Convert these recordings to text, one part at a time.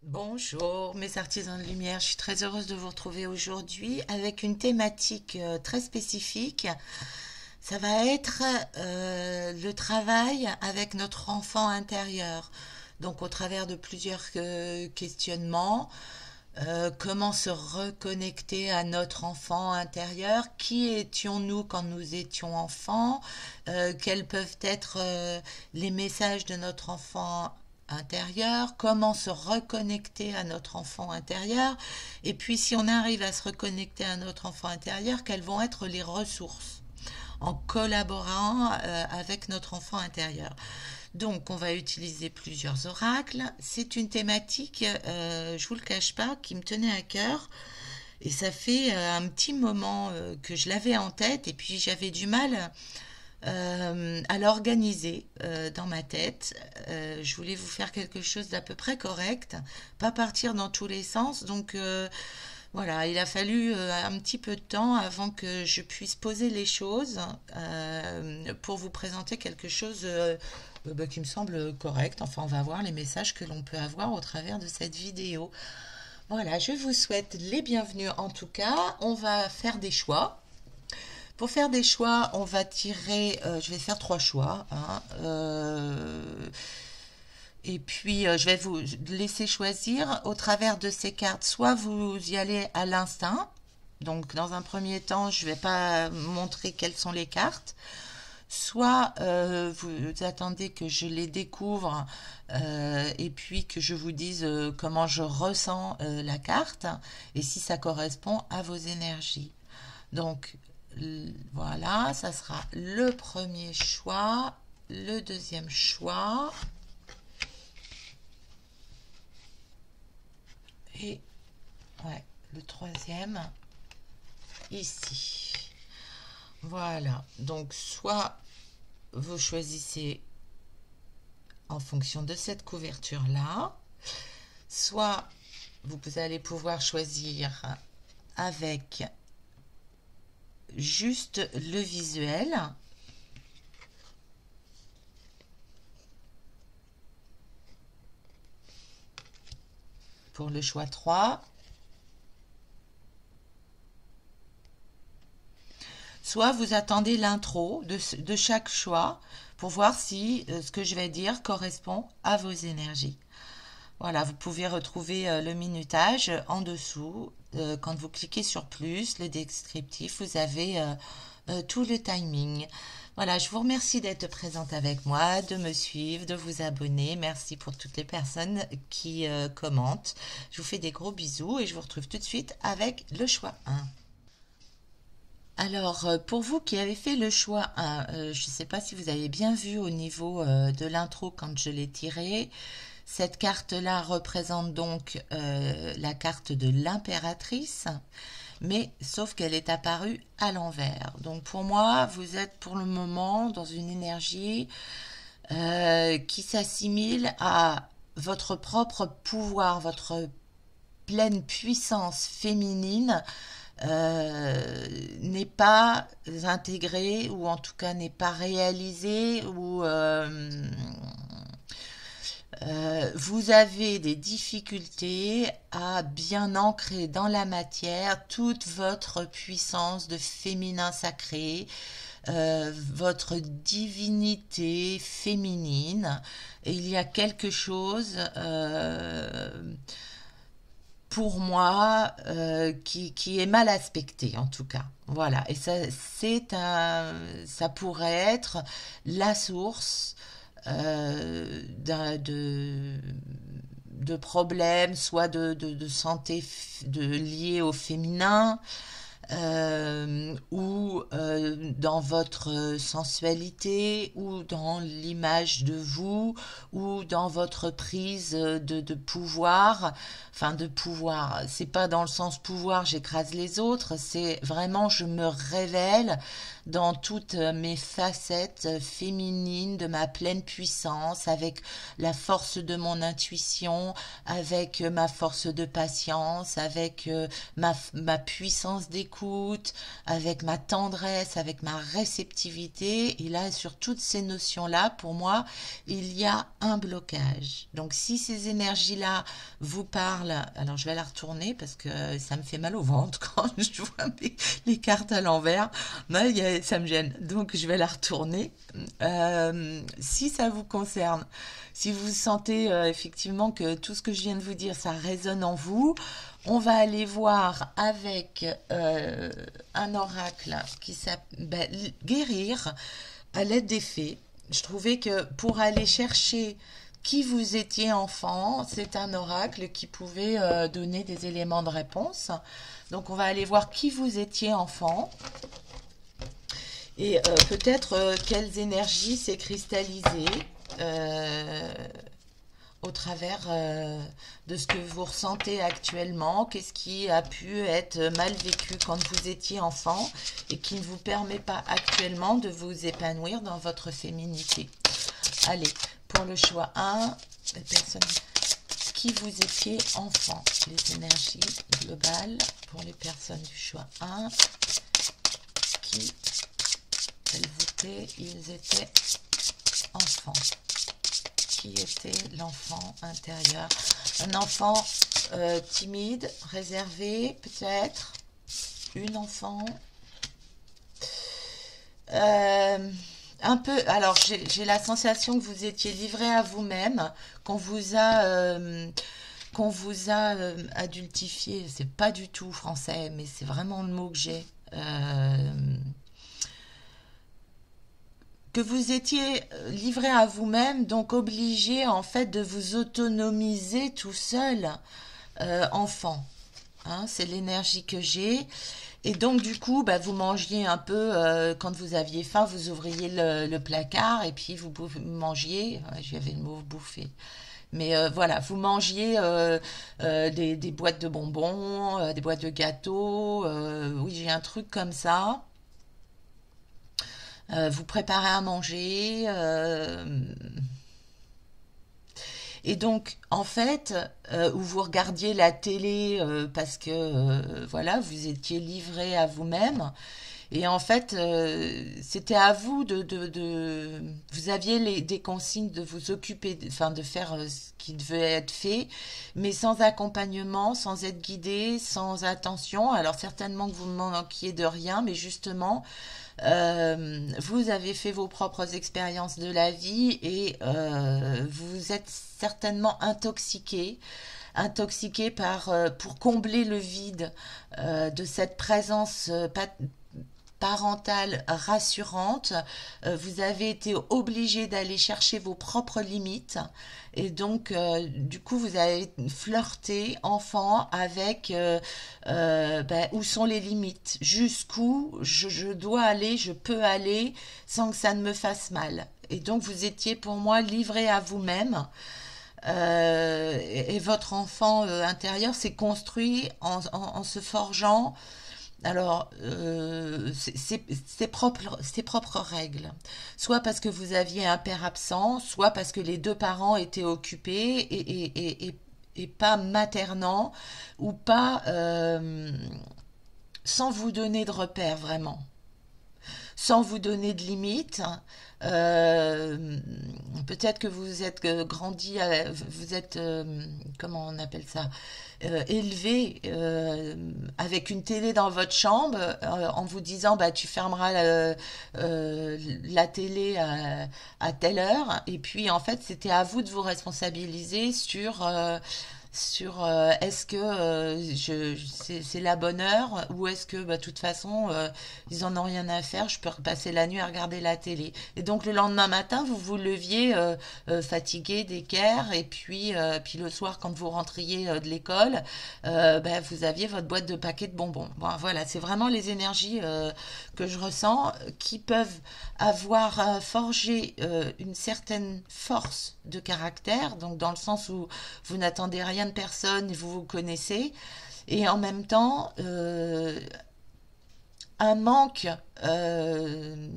Bonjour mes artisans de lumière, je suis très heureuse de vous retrouver aujourd'hui avec une thématique très spécifique. Ça va être le travail avec notre enfant intérieur. Donc au travers de plusieurs questionnements, comment se reconnecter à notre enfant intérieur, qui étions-nous quand nous étions enfants, quels peuvent être les messages de notre enfant intérieur, comment se reconnecter à notre enfant intérieur, et puis si on arrive à se reconnecter à notre enfant intérieur, quelles vont être les ressources en collaborant avec notre enfant intérieur. Donc, on va utiliser plusieurs oracles. C'est une thématique, je vous le cache pas, qui me tenait à cœur. Et ça fait un petit moment que je l'avais en tête et puis j'avais du mal à l'organiser dans ma tête. Je voulais vous faire quelque chose d'à peu près correct, pas partir dans tous les sens. Donc voilà, il a fallu un petit peu de temps avant que je puisse poser les choses pour vous présenter quelque chose bah, qui me semble correct. Enfin, on va voir les messages que l'on peut avoir au travers de cette vidéo. Voilà, je vous souhaite les bienvenus en tout cas. On va faire des choix. Pour faire des choix, on va tirer, je vais faire trois choix, hein, et puis je vais vous laisser choisir au travers de ces cartes. Soit vous y allez à l'instinct, donc dans un premier temps, je ne vais pas montrer quelles sont les cartes. Soit vous attendez que je les découvre et puis que je vous dise comment je ressens la carte et si ça correspond à vos énergies. Donc voilà, ça sera le premier choix, le deuxième choix et ouais, le troisième ici. Voilà, donc soit vous choisissez en fonction de cette couverture-là, soit vous allez pouvoir choisir avec juste le visuel. Pour le choix 3, soit vous attendez l'intro de chaque choix pour voir si ce que je vais dire correspond à vos énergies. Voilà, vous pouvez retrouver le minutage en dessous. Quand vous cliquez sur plus, le descriptif, vous avez tout le timing. Voilà, je vous remercie d'être présente avec moi, de me suivre, de vous abonner. Merci pour toutes les personnes qui commentent. Je vous fais des gros bisous et je vous retrouve tout de suite avec le choix 1. Alors, pour vous qui avez fait le choix 1, je ne sais pas si vous avez bien vu au niveau de l'intro quand je l'ai tiré. Cette carte-là représente donc la carte de l'impératrice, mais sauf qu'elle est apparue à l'envers. Donc pour moi, vous êtes pour le moment dans une énergie qui s'assimile à votre propre pouvoir, votre pleine puissance féminine n'est pas intégrée ou en tout cas n'est pas réalisée ou vous avez des difficultés à bien ancrer dans la matière toute votre puissance de féminin sacré, votre divinité féminine. Et il y a quelque chose pour moi qui est mal aspecté en tout cas. Voilà, et ça pourrait être la source de problèmes, soit de santé liés au féminin, ou dans votre sensualité, ou dans l'image de vous, ou dans votre prise de pouvoir. Enfin, de pouvoir, c'est pas dans le sens pouvoir, j'écrase les autres, c'est vraiment je me révèle dans toutes mes facettes féminines de ma pleine puissance, avec la force de mon intuition, avec ma force de patience, avec ma puissance d'écoute, avec ma tendresse, avec ma réceptivité. Et là, sur toutes ces notions-là, pour moi, il y a un blocage. Donc, si ces énergies-là vous parlent, alors je vais la retourner parce que ça me fait mal au ventre quand je vois les cartes à l'envers. Ça me gêne. Donc, je vais la retourner. Si ça vous concerne, si vous sentez effectivement que tout ce que je viens de vous dire, ça résonne en vous, on va aller voir avec un oracle qui s'appelle Guérir à l'aide des fées. Je trouvais que pour aller chercher qui vous étiez enfant, c'est un oracle qui pouvait donner des éléments de réponse. Donc on va aller voir qui vous étiez enfant et peut-être quelles énergies s'est cristallisées au travers de ce que vous ressentez actuellement, qu'est-ce qui a pu être mal vécu quand vous étiez enfant et qui ne vous permet pas actuellement de vous épanouir dans votre féminité. Allez, pour le choix 1, les personnes qui vous étiez enfant, les énergies globales pour les personnes du choix 1, qui, ils étaient enfants. Qui était l'enfant intérieur? Un enfant timide, réservé, peut-être. Une enfant. Un peu. Alors, j'ai la sensation que vous étiez livré à vous-même, qu'on vous a adultifié. C'est pas du tout français, mais c'est vraiment le mot que j'ai. Que vous étiez livré à vous-même, donc obligé en fait de vous autonomiser tout seul, enfant. Hein, c'est l'énergie que j'ai. Et donc du coup, vous mangiez un peu, quand vous aviez faim, vous ouvriez le placard et puis vous mangiez, j'avais le mot bouffer. Mais voilà, vous mangiez des boîtes de bonbons, des boîtes de gâteaux, oui j'ai un truc comme ça. Vous préparez à manger. Et donc, en fait, où vous regardiez la télé parce que, voilà, vous étiez livré à vous-même. Et en fait, c'était à vous vous aviez des consignes de vous occuper, enfin de faire ce qui devait être fait, mais sans accompagnement, sans être guidé, sans attention. Alors certainement que vous ne manquiez de rien, mais justement, vous avez fait vos propres expériences de la vie et vous êtes certainement intoxiqué pour combler le vide de cette présence parentale rassurante. Vous avez été obligé d'aller chercher vos propres limites et donc du coup vous avez flirté enfant avec où sont les limites, jusqu'où je dois aller, je peux aller sans que ça ne me fasse mal. Et donc vous étiez pour moi livré à vous-même. Et votre enfant intérieur s'est construit en se forgeant alors, ses propres règles. Soit parce que vous aviez un père absent, soit parce que les deux parents étaient occupés et pas maternants, ou pas sans vous donner de repères vraiment, sans vous donner de limites. Euh, Peut-être que vous êtes grandi, vous êtes, comment on appelle ça, élevé avec une télé dans votre chambre en vous disant tu fermeras la télé à telle heure et puis en fait c'était à vous de vous responsabiliser sur est-ce que c'est la bonne heure ou est-ce que de toute façon ils en ont rien à faire, je peux passer la nuit à regarder la télé. Et donc le lendemain matin vous vous leviez fatigué, d'équerre et puis le soir quand vous rentriez de l'école vous aviez votre boîte de paquets de bonbons. Bon, voilà, c'est vraiment les énergies que je ressens qui peuvent avoir forgé une certaine force de caractère, donc dans le sens où vous n'attendez rien de personne, vous vous connaissez, et en même temps, un manque, euh,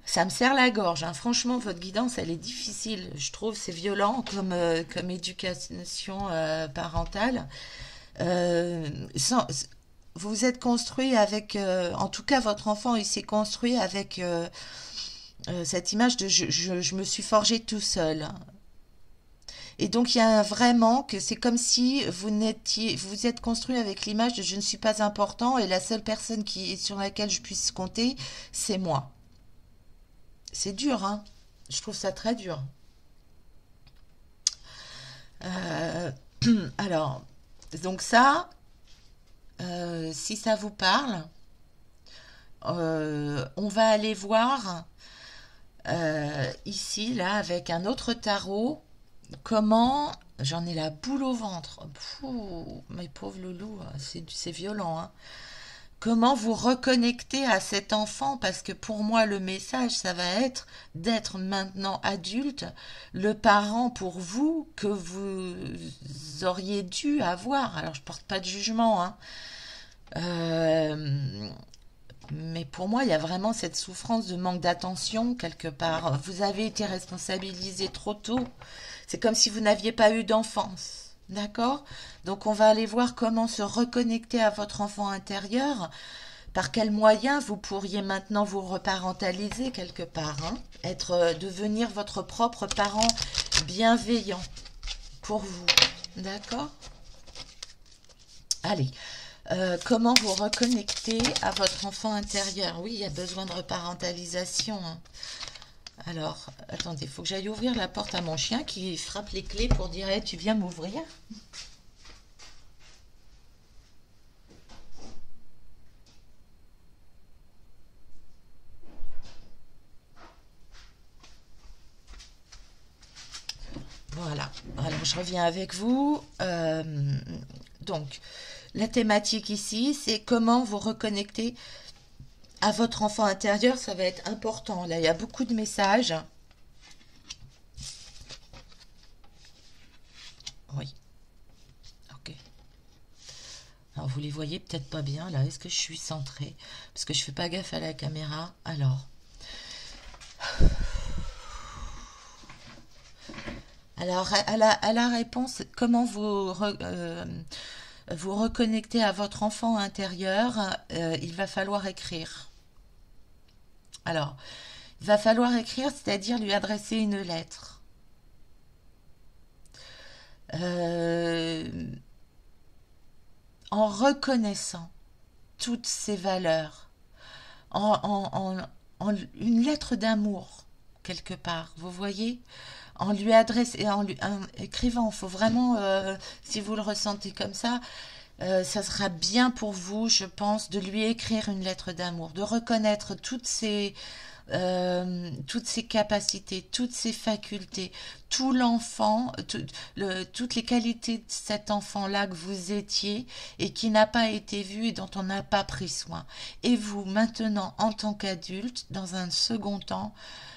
ça me serre la gorge, hein. Franchement, votre guidance, elle est difficile. Je trouve c'est violent comme éducation parentale. Euh, sans- vous vous êtes construit avec, en tout cas, votre enfant, il s'est construit avec cette image de je me suis forgé tout seul. Et donc il y a un vrai manque, c'est comme si vous vous êtes construit avec l'image de je ne suis pas important et la seule personne sur laquelle je puisse compter, c'est moi. C'est dur, hein. Je trouve ça très dur. Euh, alors, donc ça, si ça vous parle, on va aller voir ici, là, avec un autre tarot, comment... J'en ai la boule au ventre. Pouh, mes pauvres loulous, c'est violent, hein. Comment vous reconnecter à cet enfant? Parce que pour moi, le message, ça va être d'être maintenant adulte, le parent pour vous que vous auriez dû avoir. Alors, je porte pas de jugement, hein. Euh, mais pour moi, il y a vraiment cette souffrance de manque d'attention quelque part. Vous avez été responsabilisé trop tôt. C'est comme si vous n'aviez pas eu d'enfance. D'accord? Donc on va aller voir comment se reconnecter à votre enfant intérieur. Par quels moyens vous pourriez maintenant vous reparentaliser quelque part, hein? Devenir votre propre parent bienveillant pour vous. D'accord? Allez, comment vous reconnecter à votre enfant intérieur? Oui, il y a besoin de reparentalisation, hein. Alors, attendez, il faut que j'aille ouvrir la porte à mon chien qui frappe les clés pour dire hey, tu viens m'ouvrir. Voilà, alors je reviens avec vous. Donc, la thématique ici, c'est comment vous reconnecter à votre enfant intérieur. Ça va être important. Là, il y a beaucoup de messages. Oui, ok. Alors, vous les voyez peut-être pas bien là. Est-ce que je suis centrée? Parce que je fais pas gaffe à la caméra. Alors à la réponse, comment vous reconnecter à votre enfant intérieur, il va falloir écrire. Alors, il va falloir écrire, c'est-à-dire lui adresser une lettre. Euh, en reconnaissant toutes ses valeurs, en, en- une lettre d'amour, quelque part, vous voyez, en lui adressant, en écrivant, il faut vraiment, si vous le ressentez comme ça sera bien pour vous, je pense, de lui écrire une lettre d'amour, de reconnaître toutes ses capacités, toutes ses facultés, tout l'enfant, toutes les qualités de cet enfant-là que vous étiez et qui n'a pas été vu et dont on n'a pas pris soin. Et vous, maintenant, en tant qu'adulte, dans un second temps,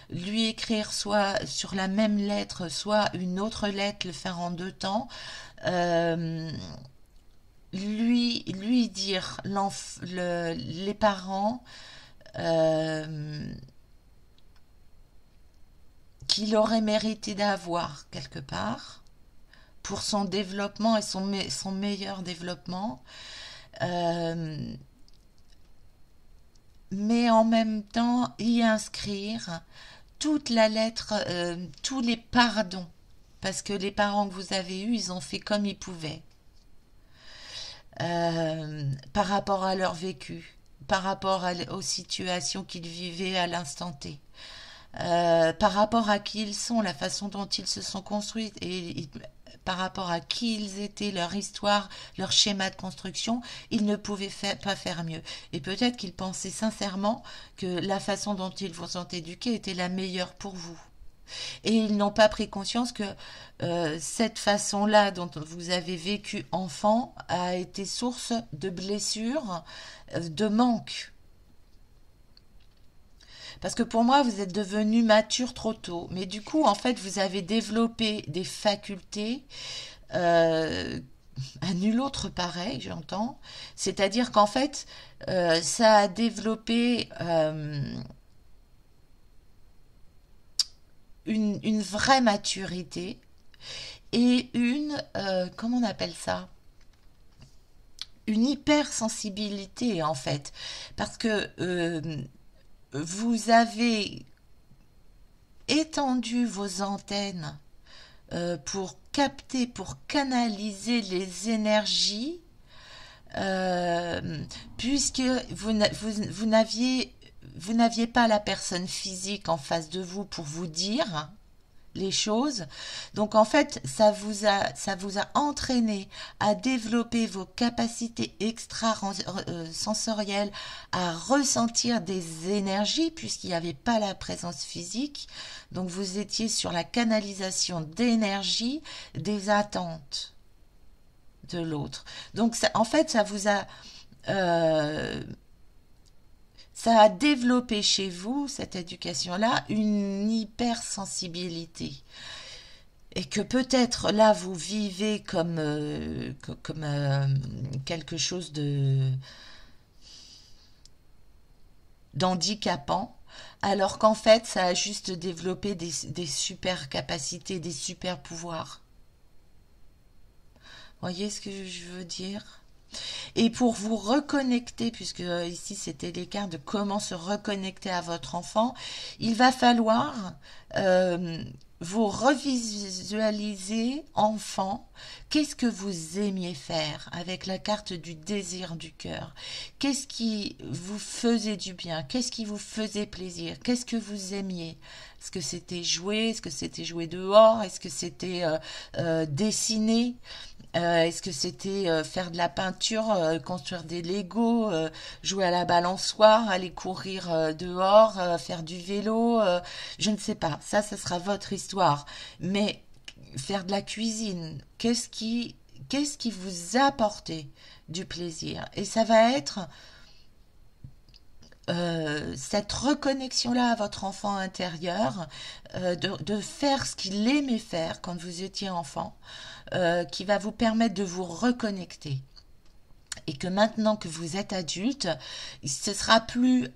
lui écrire soit sur la même lettre, soit une autre lettre, le faire en deux temps, euh, lui dire les parents euh, qu'il aurait mérité d'avoir quelque part pour son développement et son meilleur développement, euh, mais en même temps y inscrire toute la lettre, tous les pardons, parce que les parents que vous avez eus, ils ont fait comme ils pouvaient par rapport à leur vécu, par rapport aux situations qu'ils vivaient à l'instant T. Par rapport à qui ils sont, la façon dont ils se sont construits et par rapport à qui ils étaient, leur histoire, leur schéma de construction, ils ne pouvaient pas faire mieux. Et peut-être qu'ils pensaient sincèrement que la façon dont ils vous ont éduqué était la meilleure pour vous. Et ils n'ont pas pris conscience que cette façon-là dont vous avez vécu enfant a été source de blessures, de manque. Parce que pour moi, vous êtes devenu mature trop tôt. Mais du coup, en fait, vous avez développé des facultés euh, à nul autre pareil, j'entends. C'est-à-dire qu'en fait, ça a développé une vraie maturité et comment on appelle ça? Une hypersensibilité en fait. Parce que vous avez étendu vos antennes pour capter, pour canaliser les énergies, puisque vous n'aviez pas la personne physique en face de vous pour vous dire les choses. Donc en fait, ça vous a entraîné à développer vos capacités extrasensorielles, à ressentir des énergies puisqu'il n'y avait pas la présence physique. Donc vous étiez sur la canalisation d'énergie des attentes de l'autre. Donc en fait, euh, ça a développé chez vous, cette éducation-là, une hypersensibilité. Et que peut-être là, vous vivez comme quelque chose d'handicapant, alors qu'en fait, ça a juste développé des super capacités, des super pouvoirs. Voyez ce que je veux dire? Et pour vous reconnecter, puisque ici c'était l'écart de comment se reconnecter à votre enfant, il va falloir euh, vous revisualiser enfant. Qu'est-ce que vous aimiez faire avec la carte du désir du cœur? Qu'est-ce qui vous faisait du bien? Qu'est-ce qui vous faisait plaisir? Qu'est-ce que vous aimiez? Est-ce que c'était jouer? Est-ce que c'était jouer dehors? Est-ce que c'était dessiner? Est-ce que c'était faire de la peinture, construire des Legos, jouer à la balançoire, aller courir dehors, faire du vélo, je ne sais pas. Ça sera votre histoire. Mais faire de la cuisine, qu'est-ce qui vous apportait du plaisir? Et ça va être cette reconnexion-là à votre enfant intérieur, de faire ce qu'il aimait faire quand vous étiez enfant, qui va vous permettre de vous reconnecter. Et que maintenant que vous êtes adulte, ce sera plus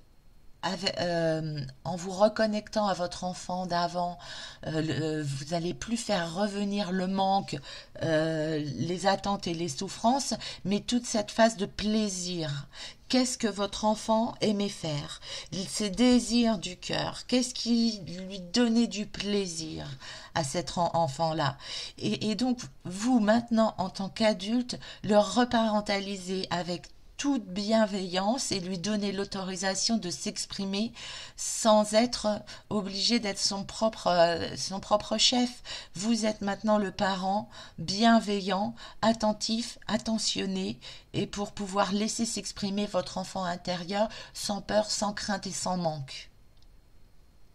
en vous reconnectant à votre enfant d'avant, vous n'allez plus faire revenir le manque, les attentes et les souffrances, mais toute cette phase de plaisir. Qu'est-ce que votre enfant aimait faire? Ses désirs du cœur. Qu'est-ce qui lui donnait du plaisir à cet enfant-là? Et donc, vous, maintenant, en tant qu'adulte, le reparentaliser avec toute bienveillance et lui donner l'autorisation de s'exprimer sans être obligé d'être son propre chef. Vous êtes maintenant le parent bienveillant, attentif, attentionné, et pour pouvoir laisser s'exprimer votre enfant intérieur sans peur, sans crainte et sans manque.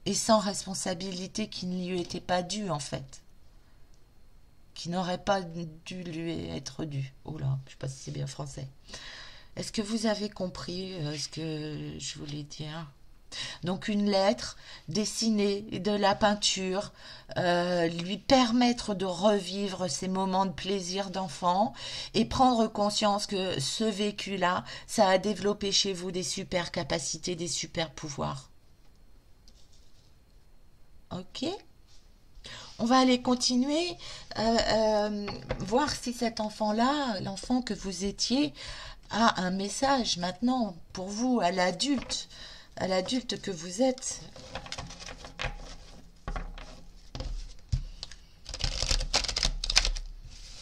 Et sans responsabilité qui ne lui était pas due en fait. Qui n'aurait pas dû lui être due. Oh là, je ne sais pas si c'est bien français. Est-ce que vous avez compris ce que je voulais dire? Donc une lettre, dessiner de la peinture, lui permettre de revivre ces moments de plaisir d'enfant et prendre conscience que ce vécu-là, ça a développé chez vous des super capacités, des super pouvoirs. Ok? On va aller continuer, voir si cet enfant-là, l'enfant que vous étiez, a un message maintenant pour vous, à l'adulte que vous êtes.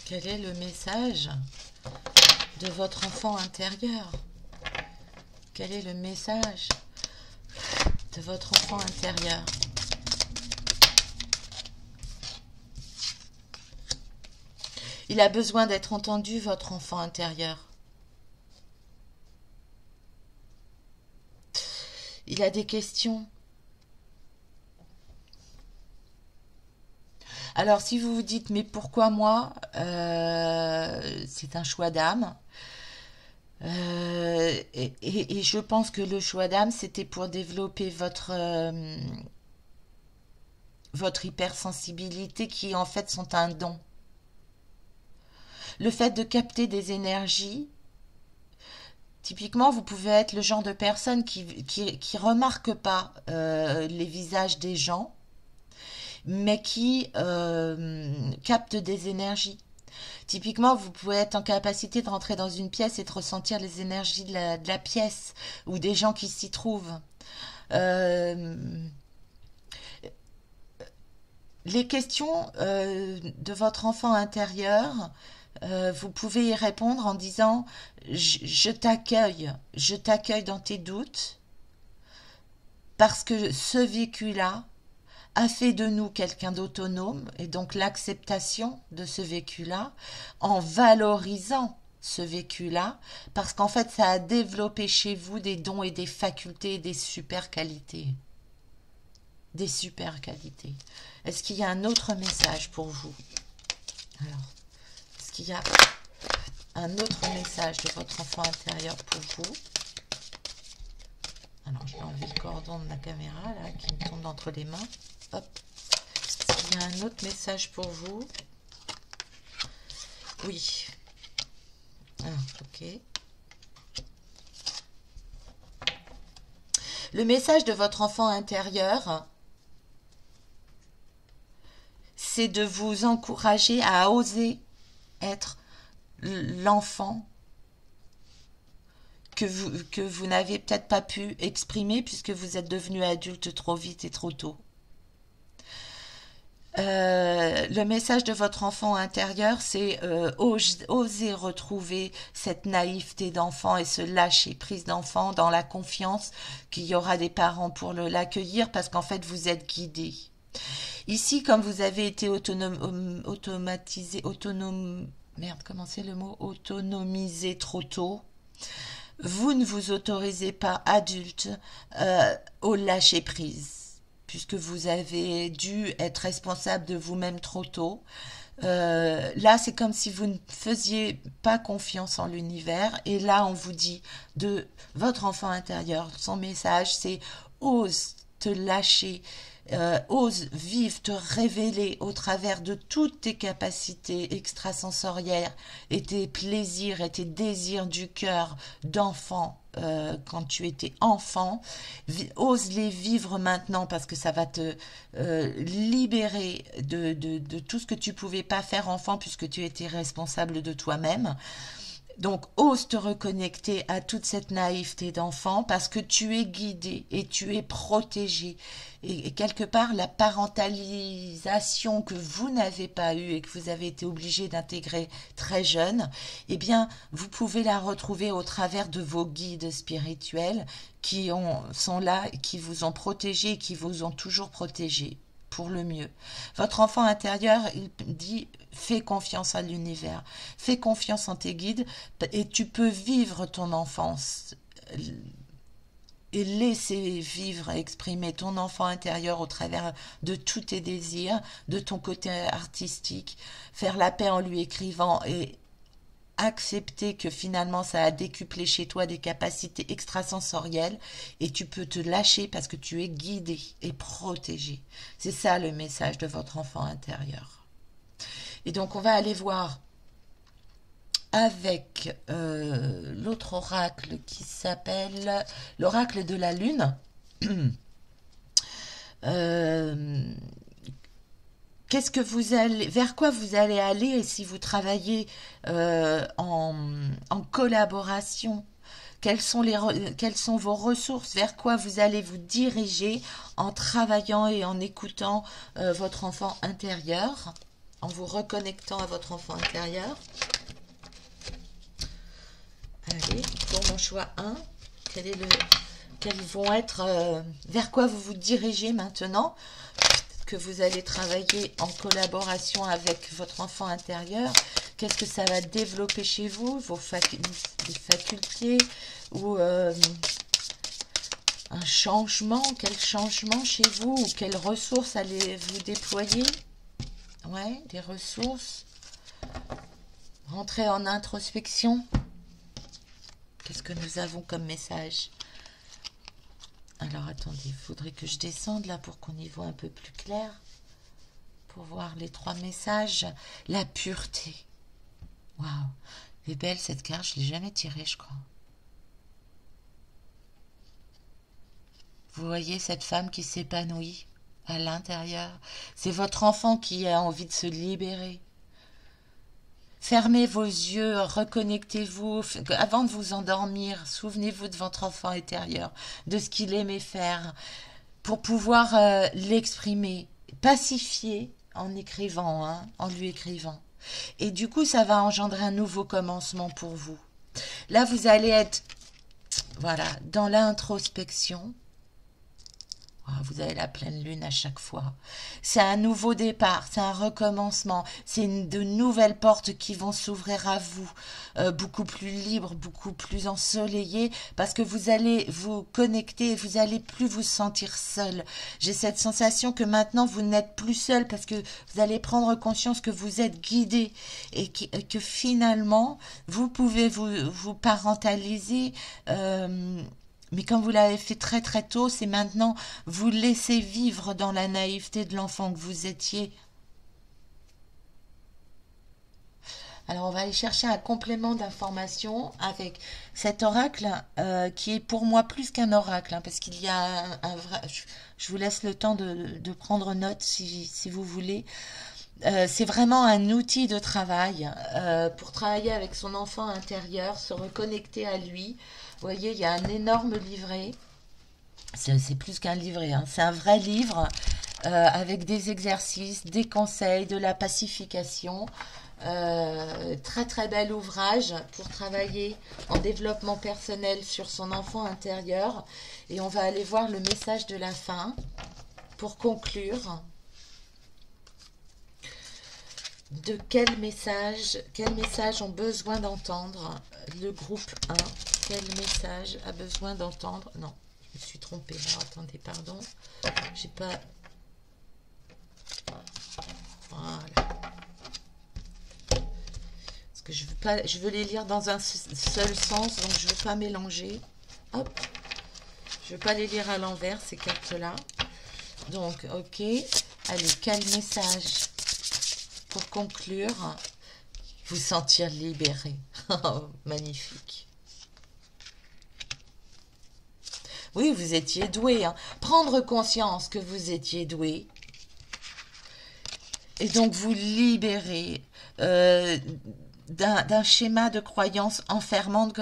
Quel est le message de votre enfant intérieur? Quel est le message de votre enfant intérieur? Il a besoin d'être entendu, votre enfant intérieur. Il a des questions. Alors si vous vous dites mais pourquoi moi, c'est un choix d'âme. Et je pense que le choix d'âme c'était pour développer votre hypersensibilité qui en fait sont un don. le fait de capter des énergies. Typiquement, vous pouvez être le genre de personne qui remarque pas les visages des gens, mais qui capte des énergies. Typiquement, vous pouvez être en capacité de rentrer dans une pièce et de ressentir les énergies de la pièce ou des gens qui s'y trouvent. Euh, les questions de votre enfant intérieur, vous pouvez y répondre en disant je t'accueille dans tes doutes parce que ce vécu-là a fait de nous quelqu'un d'autonome et donc l'acceptation de ce vécu-là en valorisant ce vécu-là parce qu'en fait ça a développé chez vous des dons et des facultés et des super qualités. Des super qualités. Est-ce qu'il y a un autre message pour vous? Alors, est-ce qu'il y a un autre message de votre enfant intérieur pour vous? Alors, je vais enlever le cordon de la caméra là qui me tombe entre les mains. Hop. Est-ce qu'il y a un autre message pour vous? Oui. Ah, ok. Le message de votre enfant intérieur, c'est de vous encourager à oser être l'enfant que vous n'avez peut-être pas pu exprimer puisque vous êtes devenu adulte trop vite et trop tôt. Le message de votre enfant intérieur, c'est oser retrouver cette naïveté d'enfant et ce lâcher prise d'enfant dans la confiance qu'il y aura des parents pour l'accueillir parce qu'en fait vous êtes guidé. Ici, comme vous avez été autonomisé trop tôt, vous ne vous autorisez pas adulte au lâcher prise puisque vous avez dû être responsable de vous-même trop tôt. Là, c'est comme si vous ne faisiez pas confiance en l'univers. Et là, on vous dit de votre enfant intérieur, son message, c'est ose te lâcher, ose vivre, te révéler au travers de toutes tes capacités extrasensorielles et tes plaisirs et tes désirs du cœur d'enfant. Quand tu étais enfant, ose les vivre maintenant parce que ça va te libérer de tout ce que tu pouvais pas faire enfant puisque tu étais responsable de toi-même. Donc, ose te reconnecter à toute cette naïveté d'enfant parce que tu es guidé et tu es protégé. Et quelque part, la parentalisation que vous n'avez pas eue et que vous avez été obligé d'intégrer très jeune, eh bien, vous pouvez la retrouver au travers de vos guides spirituels sont là, qui vous ont protégé et qui vous ont toujours protégé pour le mieux. Votre enfant intérieur, il dit fais confiance à l'univers, fais confiance en tes guides et tu peux vivre ton enfance et laisser vivre et exprimer ton enfant intérieur au travers de tous tes désirs, de ton côté artistique, faire la paix en lui écrivant et accepter que finalement ça a décuplé chez toi des capacités extrasensorielles et tu peux te lâcher parce que tu es guidé et protégé. C'est ça le message de votre enfant intérieur. Et donc on va aller voir avec l'autre oracle qui s'appelle l'oracle de la lune. Qu'est-ce que vous allez, vers quoi vous allez aller si vous travaillez en collaboration? Quelles sont vos ressources? Vers quoi vous allez vous diriger en travaillant et en écoutant votre enfant intérieur, en vous reconnectant à votre enfant intérieur? Allez, pour mon choix 1, quels vont être, vers quoi vous vous dirigez maintenant? Que vous allez travailler en collaboration avec votre enfant intérieur, qu'est-ce que ça va développer chez vous, des facultés ou un changement, quel changement chez vous ou quelles ressources allez-vous déployer? Ouais, des ressources. Rentrer en introspection. Qu'est-ce que nous avons comme message? Alors attendez, il faudrait que je descende là pour qu'on y voit un peu plus clair. Pour voir les 3 messages. La pureté. Waouh, elle est belle cette carte, je l'ai jamais tirée, je crois. Vous voyez cette femme qui s'épanouit à l'intérieur. C'est votre enfant qui a envie de se libérer. Fermez vos yeux, reconnectez-vous. Avant de vous endormir, souvenez-vous de votre enfant intérieur, de ce qu'il aimait faire, pour pouvoir l'exprimer, pacifier en écrivant, hein, en lui écrivant. Et du coup, ça va engendrer un nouveau commencement pour vous. Là, vous allez être, voilà, dans l'introspection. Ah, vous avez la pleine lune à chaque fois. C'est un nouveau départ, c'est un recommencement, c'est de nouvelles portes qui vont s'ouvrir à vous, beaucoup plus libres, beaucoup plus ensoleillées, parce que vous allez vous connecter et vous allez plus vous sentir seul. J'ai cette sensation que maintenant vous n'êtes plus seul parce que vous allez prendre conscience que vous êtes guidé et que finalement vous pouvez vous parentaliser. Mais comme vous l'avez fait très très tôt, c'est maintenant vous laisser vivre dans la naïveté de l'enfant que vous étiez. Alors on va aller chercher un complément d'information avec cet oracle qui est pour moi plus qu'un oracle, hein, parce qu'il y a un vrai... Je vous laisse le temps de prendre note si vous voulez. C'est vraiment un outil de travail pour travailler avec son enfant intérieur, se reconnecter à lui. Vous voyez, il y a un énorme livret. C'est plus qu'un livret, hein. C'est un vrai livre avec des exercices, des conseils, de la pacification. Très très bel ouvrage pour travailler en développement personnel sur son enfant intérieur. Et on va aller voir le message de la fin pour conclure. De quel message ont besoin d'entendre le groupe 1? Quel message a besoin d'entendre? Non, je me suis trompée. Alors, attendez, pardon. J'ai pas... Voilà. Parce que je veux les lire dans un seul sens, donc je veux pas mélanger. Hop. Je veux pas les lire à l'envers, ces cartes-là. Donc, ok. Allez, quel message pour conclure? Vous sentir libéré. Oh, magnifique. Oui, vous étiez doué, hein. Prendre conscience que vous étiez doué. Et donc vous libérer d'un schéma de croyance enfermante,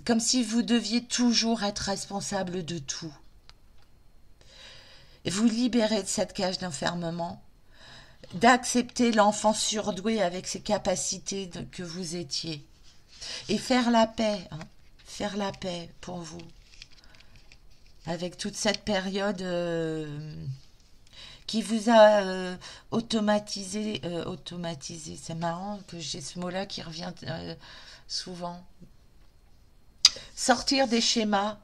comme si vous deviez toujours être responsable de tout. Et vous libérer de cette cage d'enfermement, d'accepter l'enfant surdoué avec ses capacités que vous étiez. Et faire la paix, hein, faire la paix pour vous. Avec toute cette période qui vous a automatisé. C'est marrant que j'ai ce mot-là qui revient souvent. Sortir des schémas,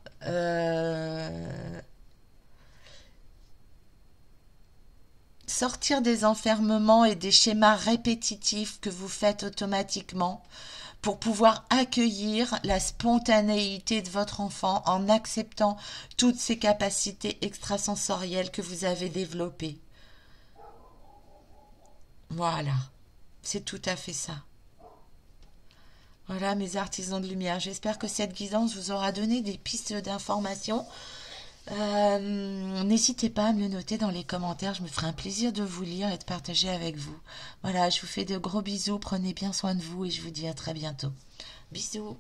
sortir des enfermements et des schémas répétitifs que vous faites automatiquement pour pouvoir accueillir la spontanéité de votre enfant en acceptant toutes ces capacités extrasensorielles que vous avez développées. Voilà, c'est tout à fait ça. Voilà mes artisans de lumière, j'espère que cette guidance vous aura donné des pistes d'information. N'hésitez pas à me le noter dans les commentaires, je me ferai un plaisir de vous lire et de partager avec vous. Voilà, je vous fais de gros bisous, prenez bien soin de vous et je vous dis à très bientôt. Bisous.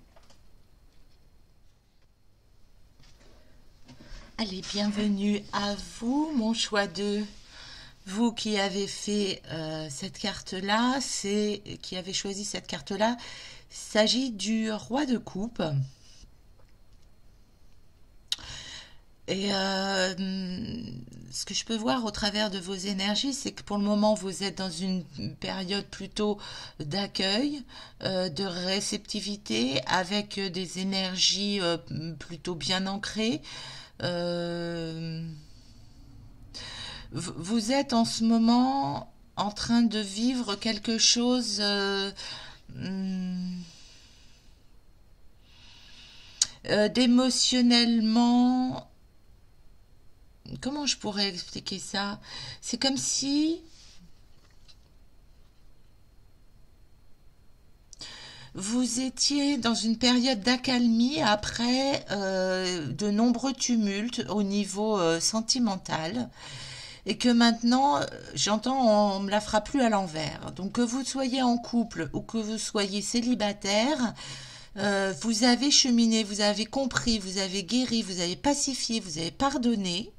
Allez, bienvenue à vous, mon choix 2. Vous qui avez fait cette carte-là, qui avez choisi cette carte-là, il s'agit du roi de coupe. Et ce que je peux voir au travers de vos énergies, c'est que pour le moment, vous êtes dans une période plutôt d'accueil, de réceptivité, avec des énergies plutôt bien ancrées. Euh, vous êtes en ce moment en train de vivre quelque chose d'émotionnellement. Comment je pourrais expliquer ça? C'est comme si vous étiez dans une période d'accalmie après de nombreux tumultes au niveau sentimental et que maintenant, j'entends, on me la fera plus à l'envers. Donc que vous soyez en couple ou que vous soyez célibataire, vous avez cheminé, vous avez compris, vous avez guéri, vous avez pacifié, vous avez pardonné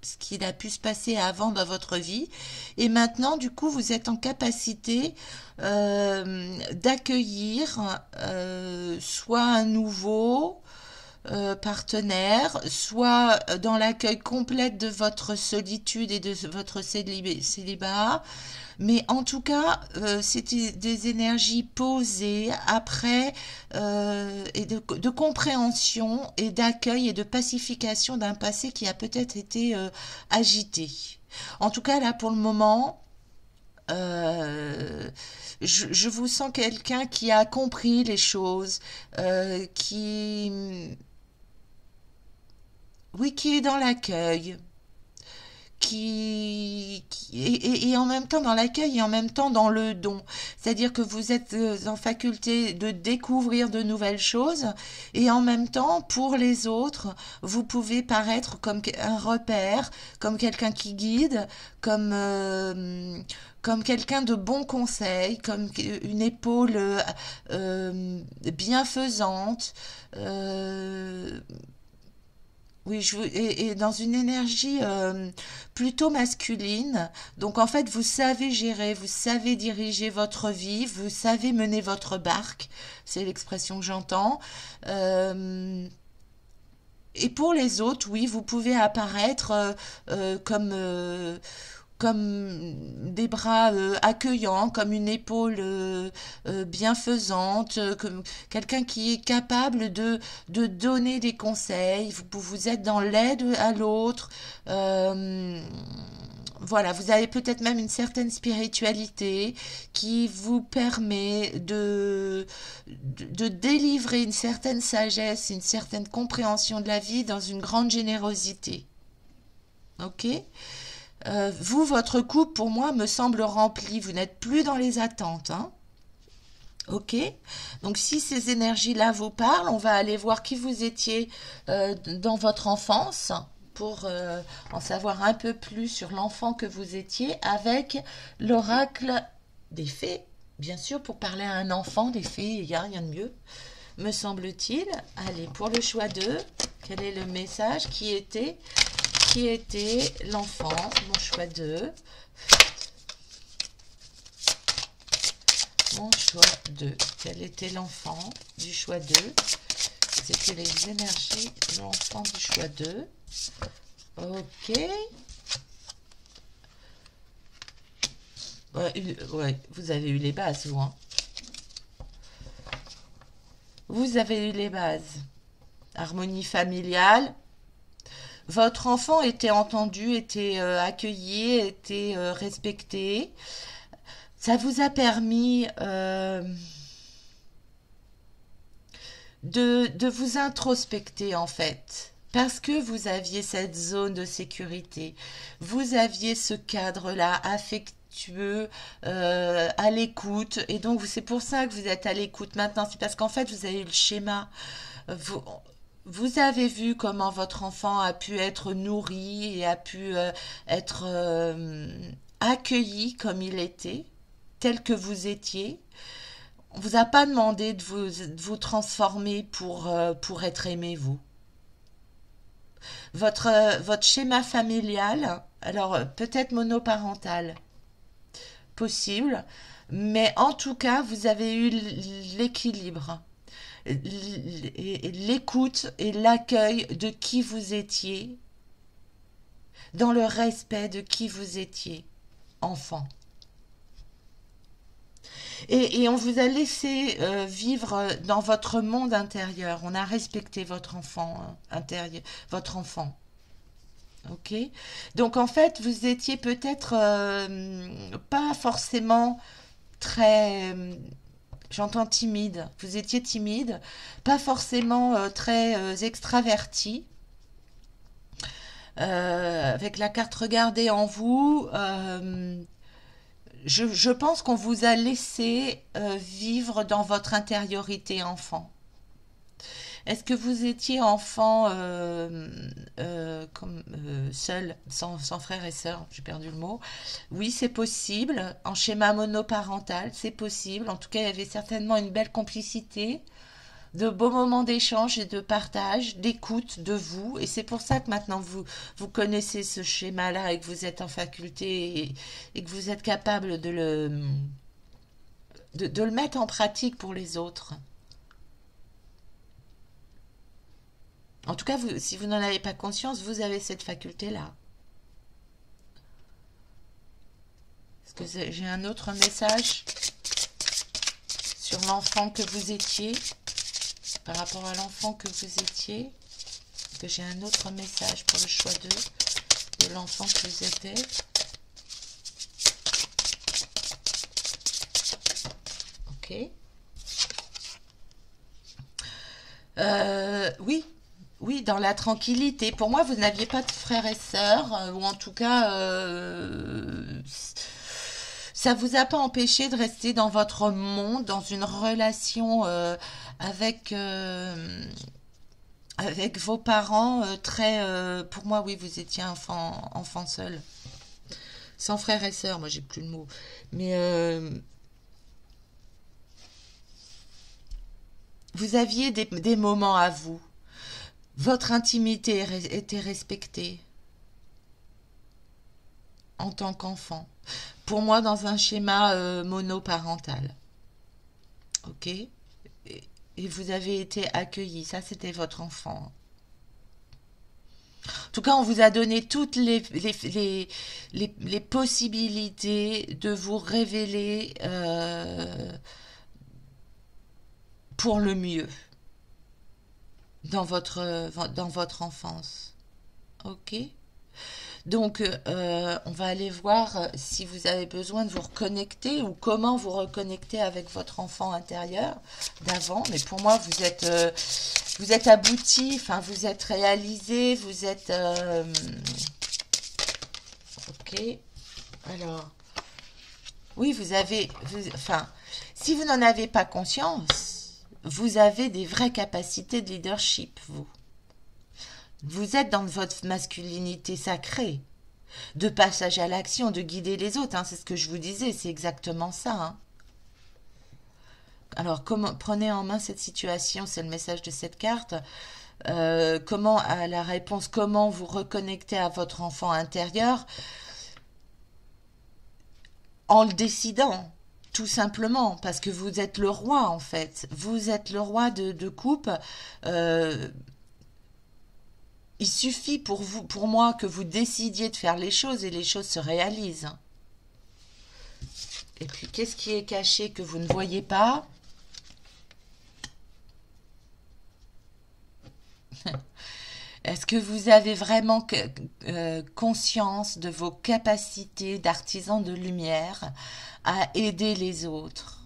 ce qu'il a pu se passer avant dans votre vie. Et maintenant, du coup, vous êtes en capacité d'accueillir soit un nouveau partenaire, soit dans l'accueil complet de votre solitude et de votre célibat. Mais en tout cas, c'était des énergies posées après et de compréhension et d'accueil et de pacification d'un passé qui a peut-être été agité. En tout cas, là, pour le moment, euh, je vous sens quelqu'un qui a compris les choses, qui, oui, qui est dans l'accueil, et en même temps dans l'accueil et en même temps dans le don. C'est-à-dire que vous êtes en faculté de découvrir de nouvelles choses et en même temps, pour les autres, vous pouvez paraître comme un repère, comme quelqu'un qui guide, comme, comme quelqu'un de bon conseil, comme une épaule bienfaisante. euh, oui, et dans une énergie plutôt masculine. Donc en fait, vous savez gérer, vous savez diriger votre vie, vous savez mener votre barque. C'est l'expression que j'entends. Euh, et pour les autres, oui, vous pouvez apparaître comme, comme des bras accueillants, comme une épaule bienfaisante, comme quelqu'un qui est capable de donner des conseils. Vous êtes dans l'aide à l'autre. Euh, voilà, vous avez peut-être même une certaine spiritualité qui vous permet de délivrer une certaine sagesse, une certaine compréhension de la vie dans une grande générosité. Ok? Vous, votre couple, pour moi, me semble rempli. Vous n'êtes plus dans les attentes, hein. Ok? Donc, si ces énergies-là vous parlent, on va aller voir qui vous étiez dans votre enfance pour en savoir un peu plus sur l'enfant que vous étiez avec l'oracle des fées. Bien sûr, pour parler à un enfant, des fées, il n'y a rien de mieux, me semble-t-il. Allez, pour le choix 2, quel est le message qui était l'enfant, mon choix 2, mon choix 2. Quel était l'enfant du choix 2? C'était les énergies de l'enfant du choix 2. Ok. Ouais, vous avez eu les bases, vous, hein. Vous avez eu les bases. Harmonie familiale. Votre enfant était entendu, était accueilli, était respecté. Ça vous a permis de vous introspecter en fait. Parce que vous aviez cette zone de sécurité, vous aviez ce cadre-là affectueux, à l'écoute, et donc c'est pour ça que vous êtes à l'écoute maintenant. C'est parce qu'en fait vous avez eu le schéma. Vous, vous avez vu comment votre enfant a pu être nourri et a pu être accueilli comme il était, tel que vous étiez. On vous a pas demandé de vous transformer pour être aimé, vous. Votre schéma familial, alors peut-être monoparental, possible, mais en tout cas, vous avez eu l'équilibre, l'écoute et l'accueil de qui vous étiez, dans le respect de qui vous étiez, enfant. Et on vous a laissé vivre dans votre monde intérieur. On a respecté votre enfant intérieur, votre enfant. Ok? Donc en fait, vous étiez peut-être pas forcément très, j'entends timide. Vous étiez timide, pas forcément très extraverti. Avec la carte regardée en vous, je pense qu'on vous a laissé vivre dans votre intériorité enfant. Est-ce que vous étiez enfant seul, sans frères et sœurs? J'ai perdu le mot. Oui, c'est possible. En schéma monoparental, c'est possible. En tout cas, il y avait certainement une belle complicité, de beaux moments d'échange et de partage, d'écoute de vous. Et c'est pour ça que maintenant vous connaissez ce schéma-là et que vous êtes en faculté et que vous êtes capable de le mettre en pratique pour les autres. En tout cas, si vous n'en avez pas conscience, vous avez cette faculté-là. Est-ce que j'ai un autre message sur l'enfant que vous étiez, par rapport à l'enfant que vous étiez? Est-ce que j'ai un autre message pour le choix de l'enfant que vous étiez? Ok. Oui, oui, dans la tranquillité. Pour moi, vous n'aviez pas de frères et sœurs, ou en tout cas, ça vous a pas empêché de rester dans votre monde, dans une relation avec avec vos parents très. Pour moi, oui, vous étiez enfant seul, sans frères et sœurs. Moi, j'ai plus le mot, mais vous aviez des moments à vous. Votre intimité était respectée en tant qu'enfant. Pour moi, dans un schéma monoparental. Ok? Et vous avez été accueilli. Ça, c'était votre enfant. En tout cas, on vous a donné toutes les possibilités de vous révéler pour le mieux dans votre enfance. Ok? Donc, on va aller voir si vous avez besoin de vous reconnecter ou comment vous reconnecter avec votre enfant intérieur d'avant. Mais pour moi, vous êtes abouti, enfin, vous êtes réalisé, vous êtes... ok. Alors, oui, enfin, si vous n'en avez pas conscience, vous avez des vraies capacités de leadership, vous. Vous êtes dans votre masculinité sacrée, de passage à l'action, de guider les autres. Hein, c'est ce que je vous disais, c'est exactement ça. Hein. Alors, prenez en main cette situation, c'est le message de cette carte. Comment, à la réponse, comment vous reconnecter à votre enfant intérieur en le décidant, tout simplement, parce que vous êtes le roi, en fait. Vous êtes le roi de coupe. Euh, Il suffit pour vous, pour moi, que vous décidiez de faire les choses et les choses se réalisent. Et puis, qu'est-ce qui est caché que vous ne voyez pas? Est-ce que vous avez vraiment conscience de vos capacités d'artisan de lumière à aider les autres,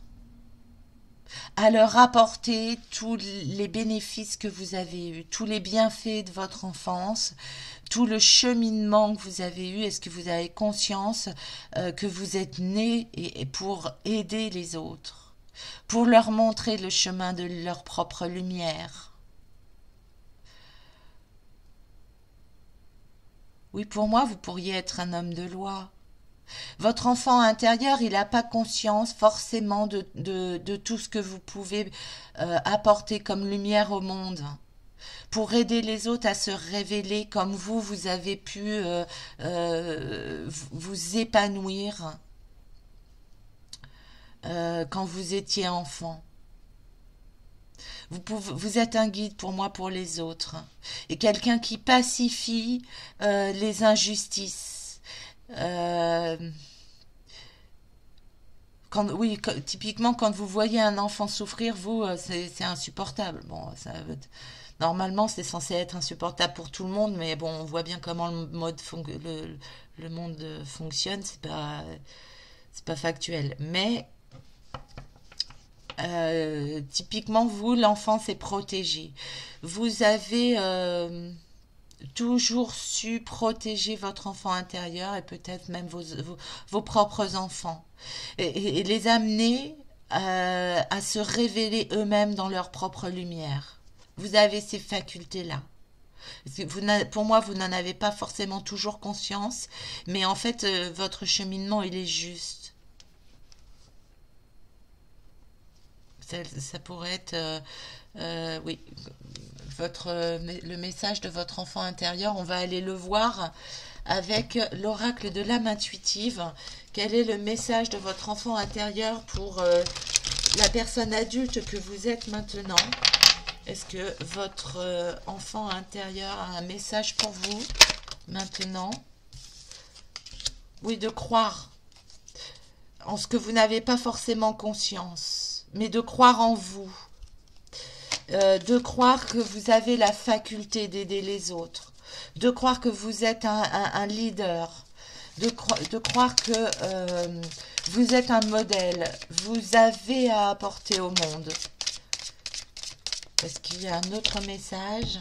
à leur apporter tous les bénéfices que vous avez eus, tous les bienfaits de votre enfance, tout le cheminement que vous avez eu? Est-ce que vous avez conscience que vous êtes né et pour aider les autres, pour leur montrer le chemin de leur propre lumière? Oui, pour moi, vous pourriez être un homme de loi. Votre enfant intérieur, il n'a pas conscience forcément de tout ce que vous pouvez apporter comme lumière au monde pour aider les autres à se révéler comme vous avez pu vous épanouir quand vous étiez enfant. Vous êtes un guide pour moi, pour les autres, et quelqu'un qui pacifie les injustices. Euh, oui, typiquement, quand vous voyez un enfant souffrir, vous, c'est insupportable. Bon, normalement, c'est censé être insupportable pour tout le monde, mais bon, on voit bien comment le monde fonctionne, c'est pas factuel. Mais typiquement, vous, l'enfance est protégée. Vous avez toujours su protéger votre enfant intérieur et peut-être même vos propres enfants et les amener à se révéler eux-mêmes dans leur propre lumière. Vous avez ces facultés-là. Pour moi, vous n'en avez pas forcément toujours conscience, mais en fait, votre cheminement, il est juste. Ça pourrait être, oui, le message de votre enfant intérieur. On va aller le voir avec l'oracle de l'âme intuitive. Quel est le message de votre enfant intérieur pour la personne adulte que vous êtes maintenant? Est-ce que votre enfant intérieur a un message pour vous maintenant? Oui, de croire en ce que vous n'avez pas forcément conscience, mais de croire en vous, de croire que vous avez la faculté d'aider les autres, de croire que vous êtes un leader, de croire que vous êtes un modèle, vous avez à apporter au monde. Est-ce qu'il y a un autre message?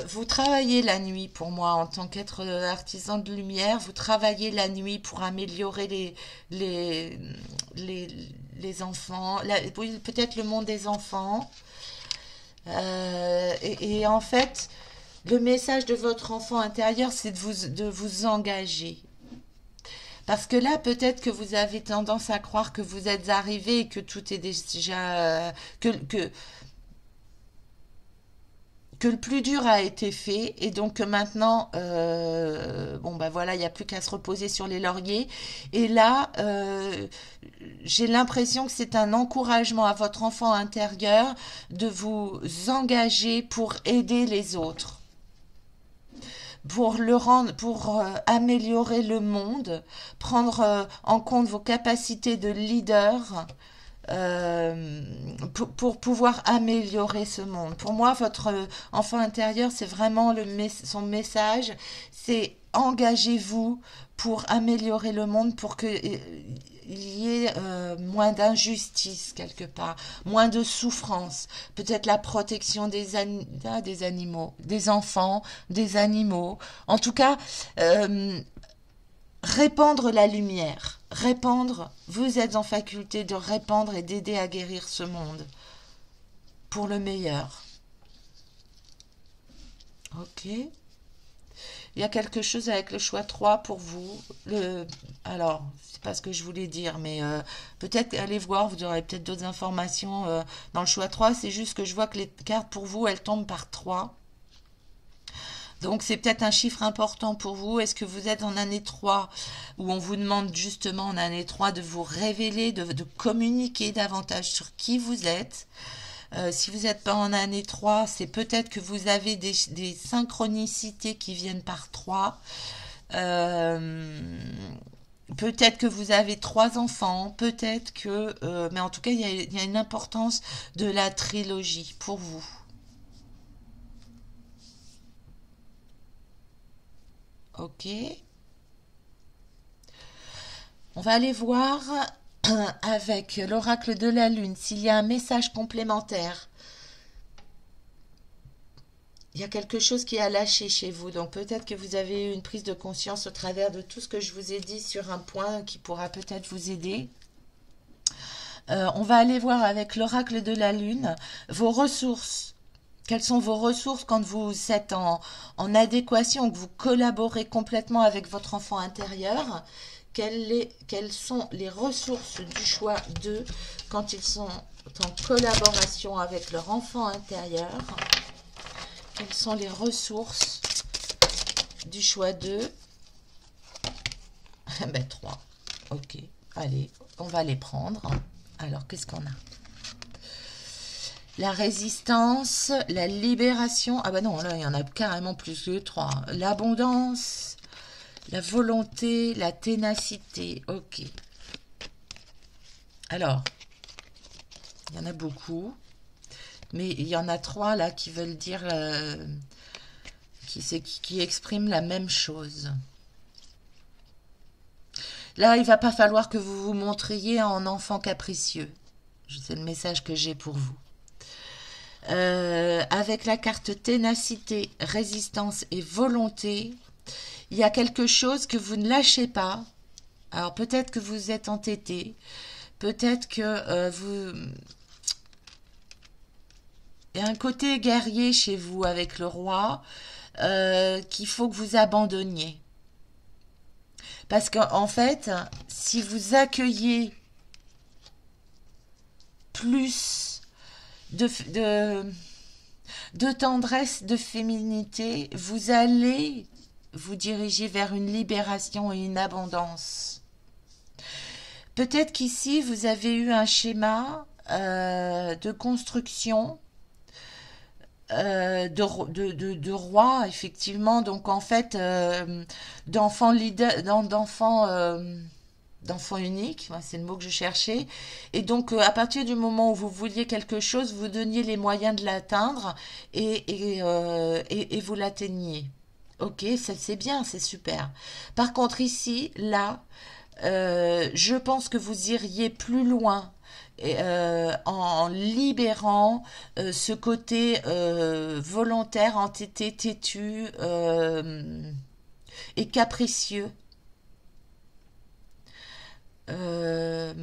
Vous travaillez la nuit pour moi en tant qu'être artisan de lumière. Vous travaillez la nuit pour améliorer les, les, les enfants, oui, peut-être le monde des enfants. Et en fait, le message de votre enfant intérieur, c'est de vous engager. Parce que là, peut-être que vous avez tendance à croire que vous êtes arrivé et que tout est déjà... que le plus dur a été fait et donc que maintenant, bon ben voilà, il n'y a plus qu'à se reposer sur les lauriers. Et là, j'ai l'impression que c'est un encouragement à votre enfant intérieur de vous engager pour aider les autres, pour améliorer le monde, prendre en compte vos capacités de leader pour pouvoir améliorer ce monde. Pour moi, votre enfant intérieur, c'est vraiment son message, c'est engagez-vous pour améliorer le monde, pour que il y ait moins d'injustice quelque part, moins de souffrance, peut-être la protection des animaux, des enfants, des animaux. En tout cas, répandre la lumière, répandre, vous êtes en faculté de répandre et d'aider à guérir ce monde pour le meilleur. Ok. Il y a quelque chose avec le choix 3 pour vous. Alors, c'est pas ce que je voulais dire, mais peut-être allez voir, vous aurez peut-être d'autres informations dans le choix 3. C'est juste que je vois que les cartes pour vous, elles tombent par 3. Donc c'est peut-être un chiffre important pour vous. Est-ce que vous êtes en année 3 où on vous demande justement en année 3 de vous révéler, de communiquer davantage sur qui vous êtes? Si vous n'êtes pas en année 3, c'est peut-être que vous avez des synchronicités qui viennent par 3. Peut-être que vous avez 3 enfants, peut-être que... mais en tout cas, il y a une importance de la trilogie pour vous. Ok. On va aller voir avec l'oracle de la lune s'il y a un message complémentaire. Il y a quelque chose qui a lâché chez vous, donc peut-être que vous avez eu une prise de conscience au travers de tout ce que je vous ai dit sur un point qui pourra peut-être vous aider. On va aller voir avec l'oracle de la lune vos ressources. Quelles sont vos ressources quand vous êtes en adéquation, que vous collaborez complètement avec votre enfant intérieur? Quelles sont les ressources du choix 2 quand ils sont en collaboration avec leur enfant intérieur? Quelles sont les ressources du choix 2? Ben 3. Ok, allez, on va les prendre. Alors, qu'est-ce qu'on a? La résistance, la libération. Ah bah non, là, il y en a carrément plus que 3. L'abondance, la volonté, la ténacité. Ok. Alors, il y en a beaucoup. Mais il y en a 3 là qui veulent dire... qui expriment la même chose. Là, il va pas falloir que vous vous montriez en enfant capricieux. C'est le message que j'ai pour vous. Avec la carte ténacité, résistance et volonté, il y a quelque chose que vous ne lâchez pas. Alors peut-être que vous êtes entêté, peut-être que il y a un côté guerrier chez vous avec le roi qu'il faut que vous abandonniez. Parce qu'en fait, si vous accueillez plus de tendresse, de féminité, vous allez vous diriger vers une libération et une abondance. Peut-être qu'ici, vous avez eu un schéma de construction de roi, effectivement. Donc, en fait, d'enfant leader, d'enfant unique, c'est le mot que je cherchais. Et donc, à partir du moment où vous vouliez quelque chose, vous donniez les moyens de l'atteindre et vous l'atteigniez. Ok, ça c'est bien, c'est super. Par contre, ici, là, je pense que vous iriez plus loin en libérant ce côté volontaire, entêté, têtu et capricieux. Euh,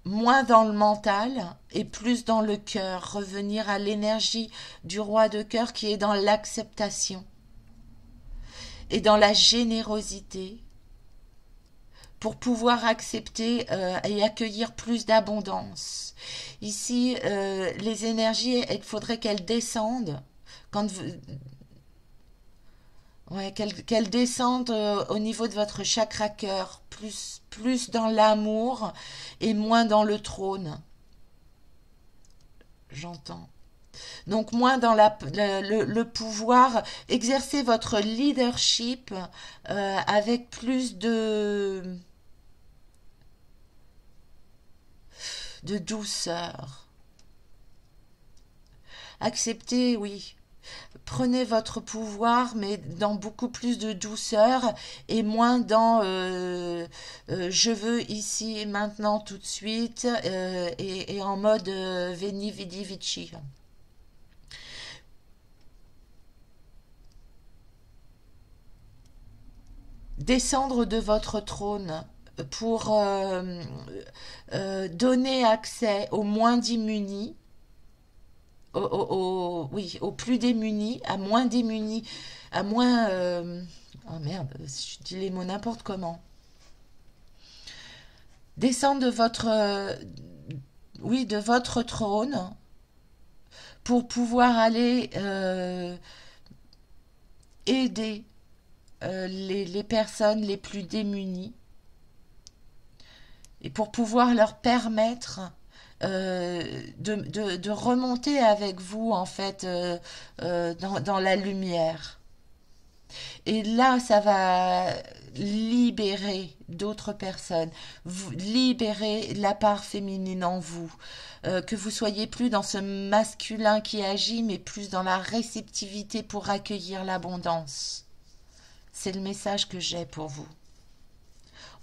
Moins dans le mental et plus dans le cœur. Revenir à l'énergie du roi de cœur qui est dans l'acceptation et dans la générosité pour pouvoir accepter et accueillir plus d'abondance. Ici, les énergies, il faudrait qu'elles descendent quand vous, ouais, qu'elles descendent au niveau de votre chakra cœur, plus dans l'amour et moins dans le trône. J'entends. Donc moins dans le pouvoir, exercer votre leadership avec plus de douceur. Acceptez, oui. Prenez votre pouvoir, mais dans beaucoup plus de douceur et moins dans je veux ici et maintenant tout de suite et en mode veni vidi vici. Descendre de votre trône pour donner accès aux moins démunis, oui, aux plus démunis, à moins démunis, à moins... oh merde, je dis les mots n'importe comment. Descendre de votre... oui, de votre trône pour pouvoir aller aider les personnes les plus démunies et pour pouvoir leur permettre de remonter avec vous en fait dans la lumière. Et là, ça va libérer d'autres personnes, vous libérer la part féminine en vous, que vous soyez plus dans ce masculin qui agit, mais plus dans la réceptivité pour accueillir l'abondance. C'est le message que j'ai pour vous.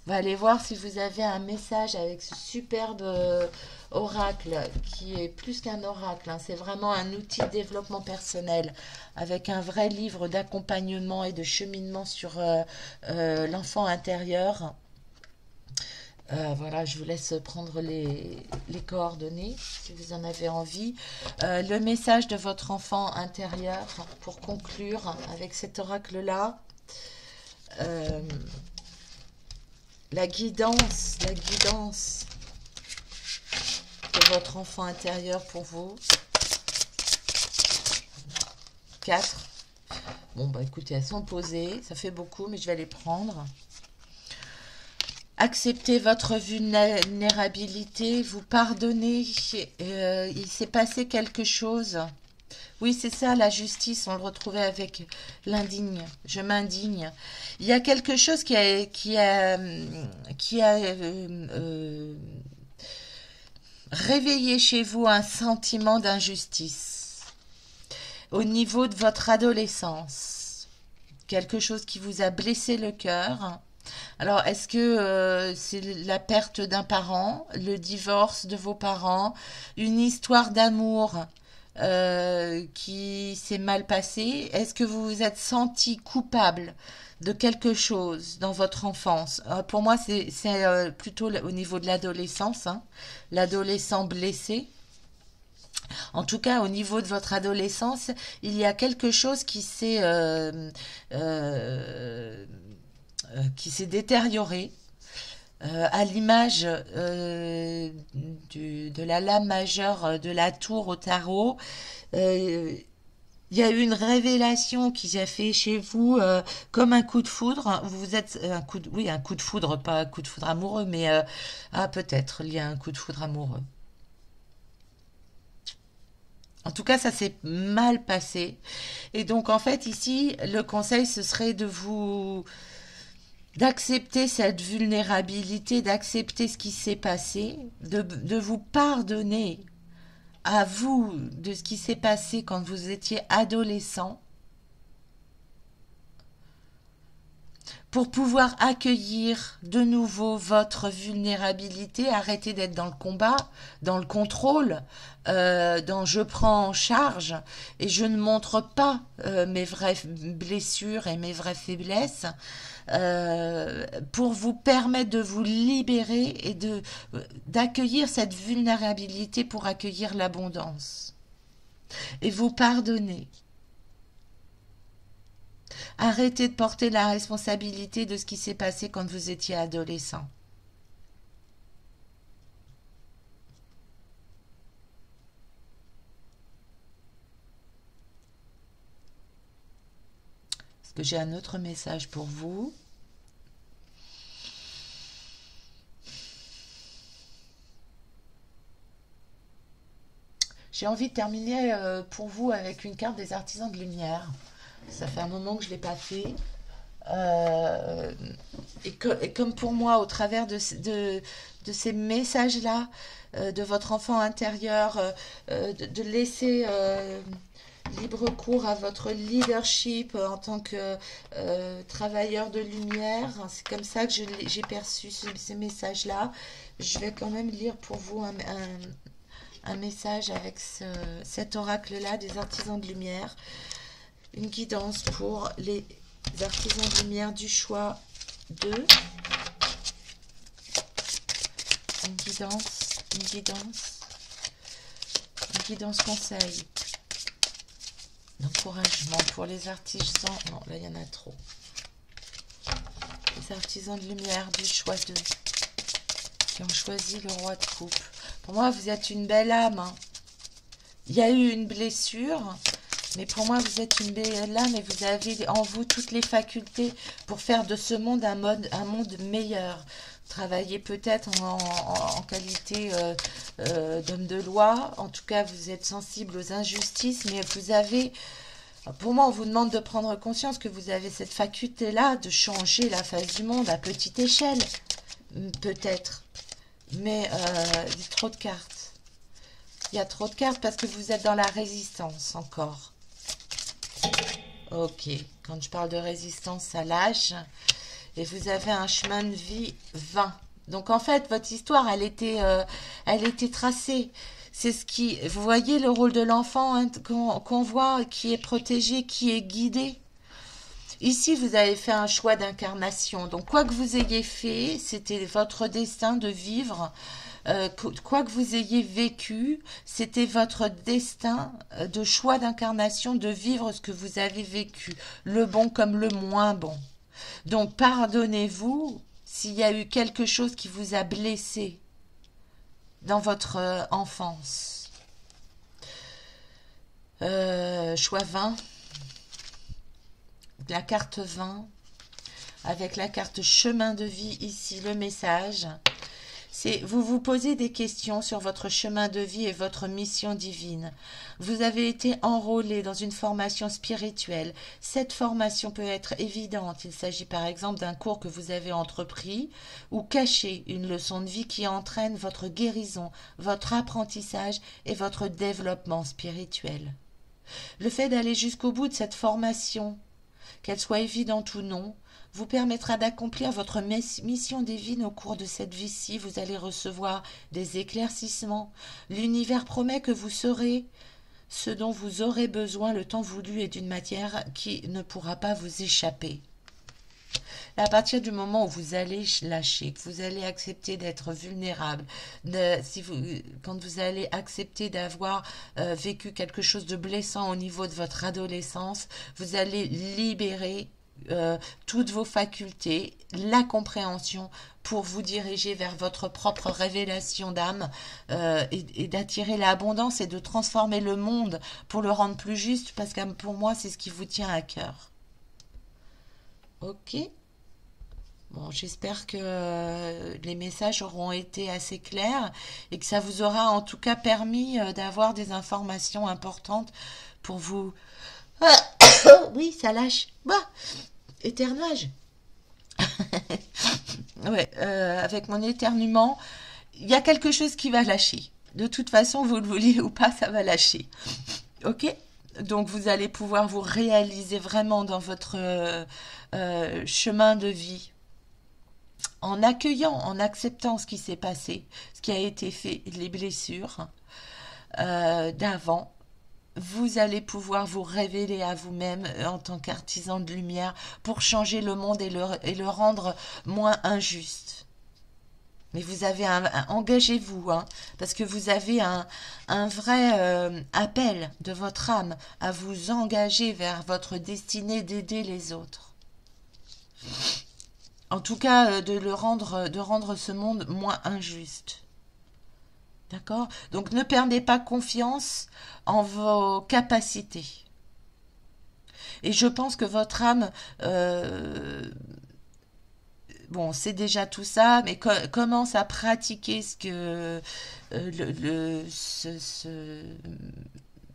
On va aller voir si vous avez un message avec ce superbe oracle qui est plus qu'un oracle, hein. C'est vraiment un outil de développement personnel avec un vrai livre d'accompagnement et de cheminement sur l'enfant intérieur. Voilà, je vous laisse prendre les coordonnées si vous en avez envie. Le message de votre enfant intérieur pour conclure avec cet oracle-là. La guidance de votre enfant intérieur pour vous. 4. Bon, bah écoutez, elles sont posées. Ça fait beaucoup, mais je vais les prendre. Acceptez votre vulnérabilité. Vous pardonnez. Il s'est passé quelque chose. Oui, c'est ça, la justice, on le retrouvait avec l'indigne. Je m'indigne. Il y a quelque chose qui a réveillé chez vous un sentiment d'injustice au niveau de votre adolescence. Quelque chose qui vous a blessé le cœur. Alors, est-ce que c'est la perte d'un parent, le divorce de vos parents, une histoire d'amour qui s'est mal passé? Est-ce que vous vous êtes senti coupable de quelque chose dans votre enfance? Pour moi, c'est plutôt au niveau de l'adolescence, hein, l'adolescent blessé. En tout cas, au niveau de votre adolescence, il y a quelque chose euh, qui s'est détérioré à l'image de la lame majeure de la tour au tarot. Euh, il y a eu une révélation qui a fait chez vous comme un coup de foudre. Vous êtes oui, un coup de foudre, pas un coup de foudre amoureux, mais peut-être il y a un coup de foudre amoureux. En tout cas, ça s'est mal passé. Et donc, en fait, ici, le conseil, ce serait d'accepter cette vulnérabilité, d'accepter ce qui s'est passé, de vous pardonner à vous de ce qui s'est passé quand vous étiez adolescent, pour pouvoir accueillir de nouveau votre vulnérabilité, arrêter d'être dans le combat, dans le contrôle, dans je prends en charge et je ne montre pas mes vraies blessures et mes vraies faiblesses, pour vous permettre de vous libérer et d'accueillir cette vulnérabilité pour accueillir l'abondance et vous pardonner. Arrêtez de porter la responsabilité de ce qui s'est passé quand vous étiez adolescent. Est-ce que j'ai un autre message pour vous? J'ai envie de terminer pour vous avec une carte des artisans de lumière. Ça fait un moment que je ne l'ai pas fait. Euh, et comme pour moi, au travers de ces messages-là, de votre enfant intérieur, de laisser libre cours à votre leadership en tant que travailleur de lumière. C'est comme ça que j'ai perçu ces messages-là. Je vais quand même lire pour vous un message avec cet oracle-là des artisans de lumière. Une guidance pour les artisans de lumière du choix 2. Une guidance conseil. D'encouragement pour les artisans. Non, là, il y en a trop. Les artisans de lumière du choix 2 qui ont choisi le roi de coupe. Pour moi, vous êtes une belle âme. Hein. Il y a eu une blessure, mais pour moi, vous êtes une belle âme et vous avez en vous toutes les facultés pour faire de ce monde un monde meilleur. Travaillez peut-être en qualité d'homme de loi. En tout cas, vous êtes sensible aux injustices, mais vous avez... Pour moi, on vous demande de prendre conscience que vous avez cette faculté-là de changer la face du monde à petite échelle. Peut-être. Mais il y a trop de cartes. Il y a trop de cartes parce que vous êtes dans la résistance encore. Ok. Quand je parle de résistance, ça lâche. Et vous avez un chemin de vie 20. Donc en fait, votre histoire, elle était tracée. C'est ce qui... Vous voyez le rôle de l'enfant hein, qu'on voit, qui est protégé, qui est guidé. Ici, vous avez fait un choix d'incarnation. Donc, quoi que vous ayez fait, c'était votre destin de vivre. Quoi que vous ayez vécu, c'était votre destin de choix d'incarnation de vivre ce que vous avez vécu. Le bon comme le moins bon. Donc, pardonnez-vous s'il y a eu quelque chose qui vous a blessé dans votre enfance. Choix 20. La carte 20 avec la carte chemin de vie ici, le message. C'est vous vous posez des questions sur votre chemin de vie et votre mission divine. Vous avez été enrôlé dans une formation spirituelle. Cette formation peut être évidente. Il s'agit par exemple d'un cours que vous avez entrepris ou caché, une leçon de vie qui entraîne votre guérison, votre apprentissage et votre développement spirituel. Le fait d'aller jusqu'au bout de cette formation, qu'elle soit évidente ou non, vous permettra d'accomplir votre mission divine au cours de cette vie-ci. Vous allez recevoir des éclaircissements. L'univers promet que vous serez ce dont vous aurez besoin le temps voulu et d'une matière qui ne pourra pas vous échapper. À partir du moment où vous allez lâcher, que vous allez accepter d'être vulnérable, quand vous allez accepter d'avoir vécu quelque chose de blessant au niveau de votre adolescence, vous allez libérer toutes vos facultés, la compréhension pour vous diriger vers votre propre révélation d'âme et d'attirer l'abondance et de transformer le monde pour le rendre plus juste, parce que pour moi, c'est ce qui vous tient à cœur. Ok? Bon, j'espère que les messages auront été assez clairs et que ça vous aura en tout cas permis d'avoir des informations importantes pour vous. Oui, ça lâche. Bah, éternuage. Ouais, avec mon éternuement, il y a quelque chose qui va lâcher. De toute façon, vous le vouliez ou pas, ça va lâcher. Ok? Donc vous allez pouvoir vous réaliser vraiment dans votre chemin de vie en accueillant, en acceptant ce qui s'est passé, ce qui a été fait, les blessures d'avant. Vous allez pouvoir vous révéler à vous-même en tant qu'artisan de lumière pour changer le monde et le rendre moins injuste. Mais vous avez engagez-vous, hein, parce que vous avez un vrai appel de votre âme à vous engager vers votre destinée d'aider les autres. En tout cas, de rendre ce monde moins injuste. D'accord? Donc ne perdez pas confiance en vos capacités. Et je pense que votre âme, bon, c'est déjà tout ça, mais commence à pratiquer ce que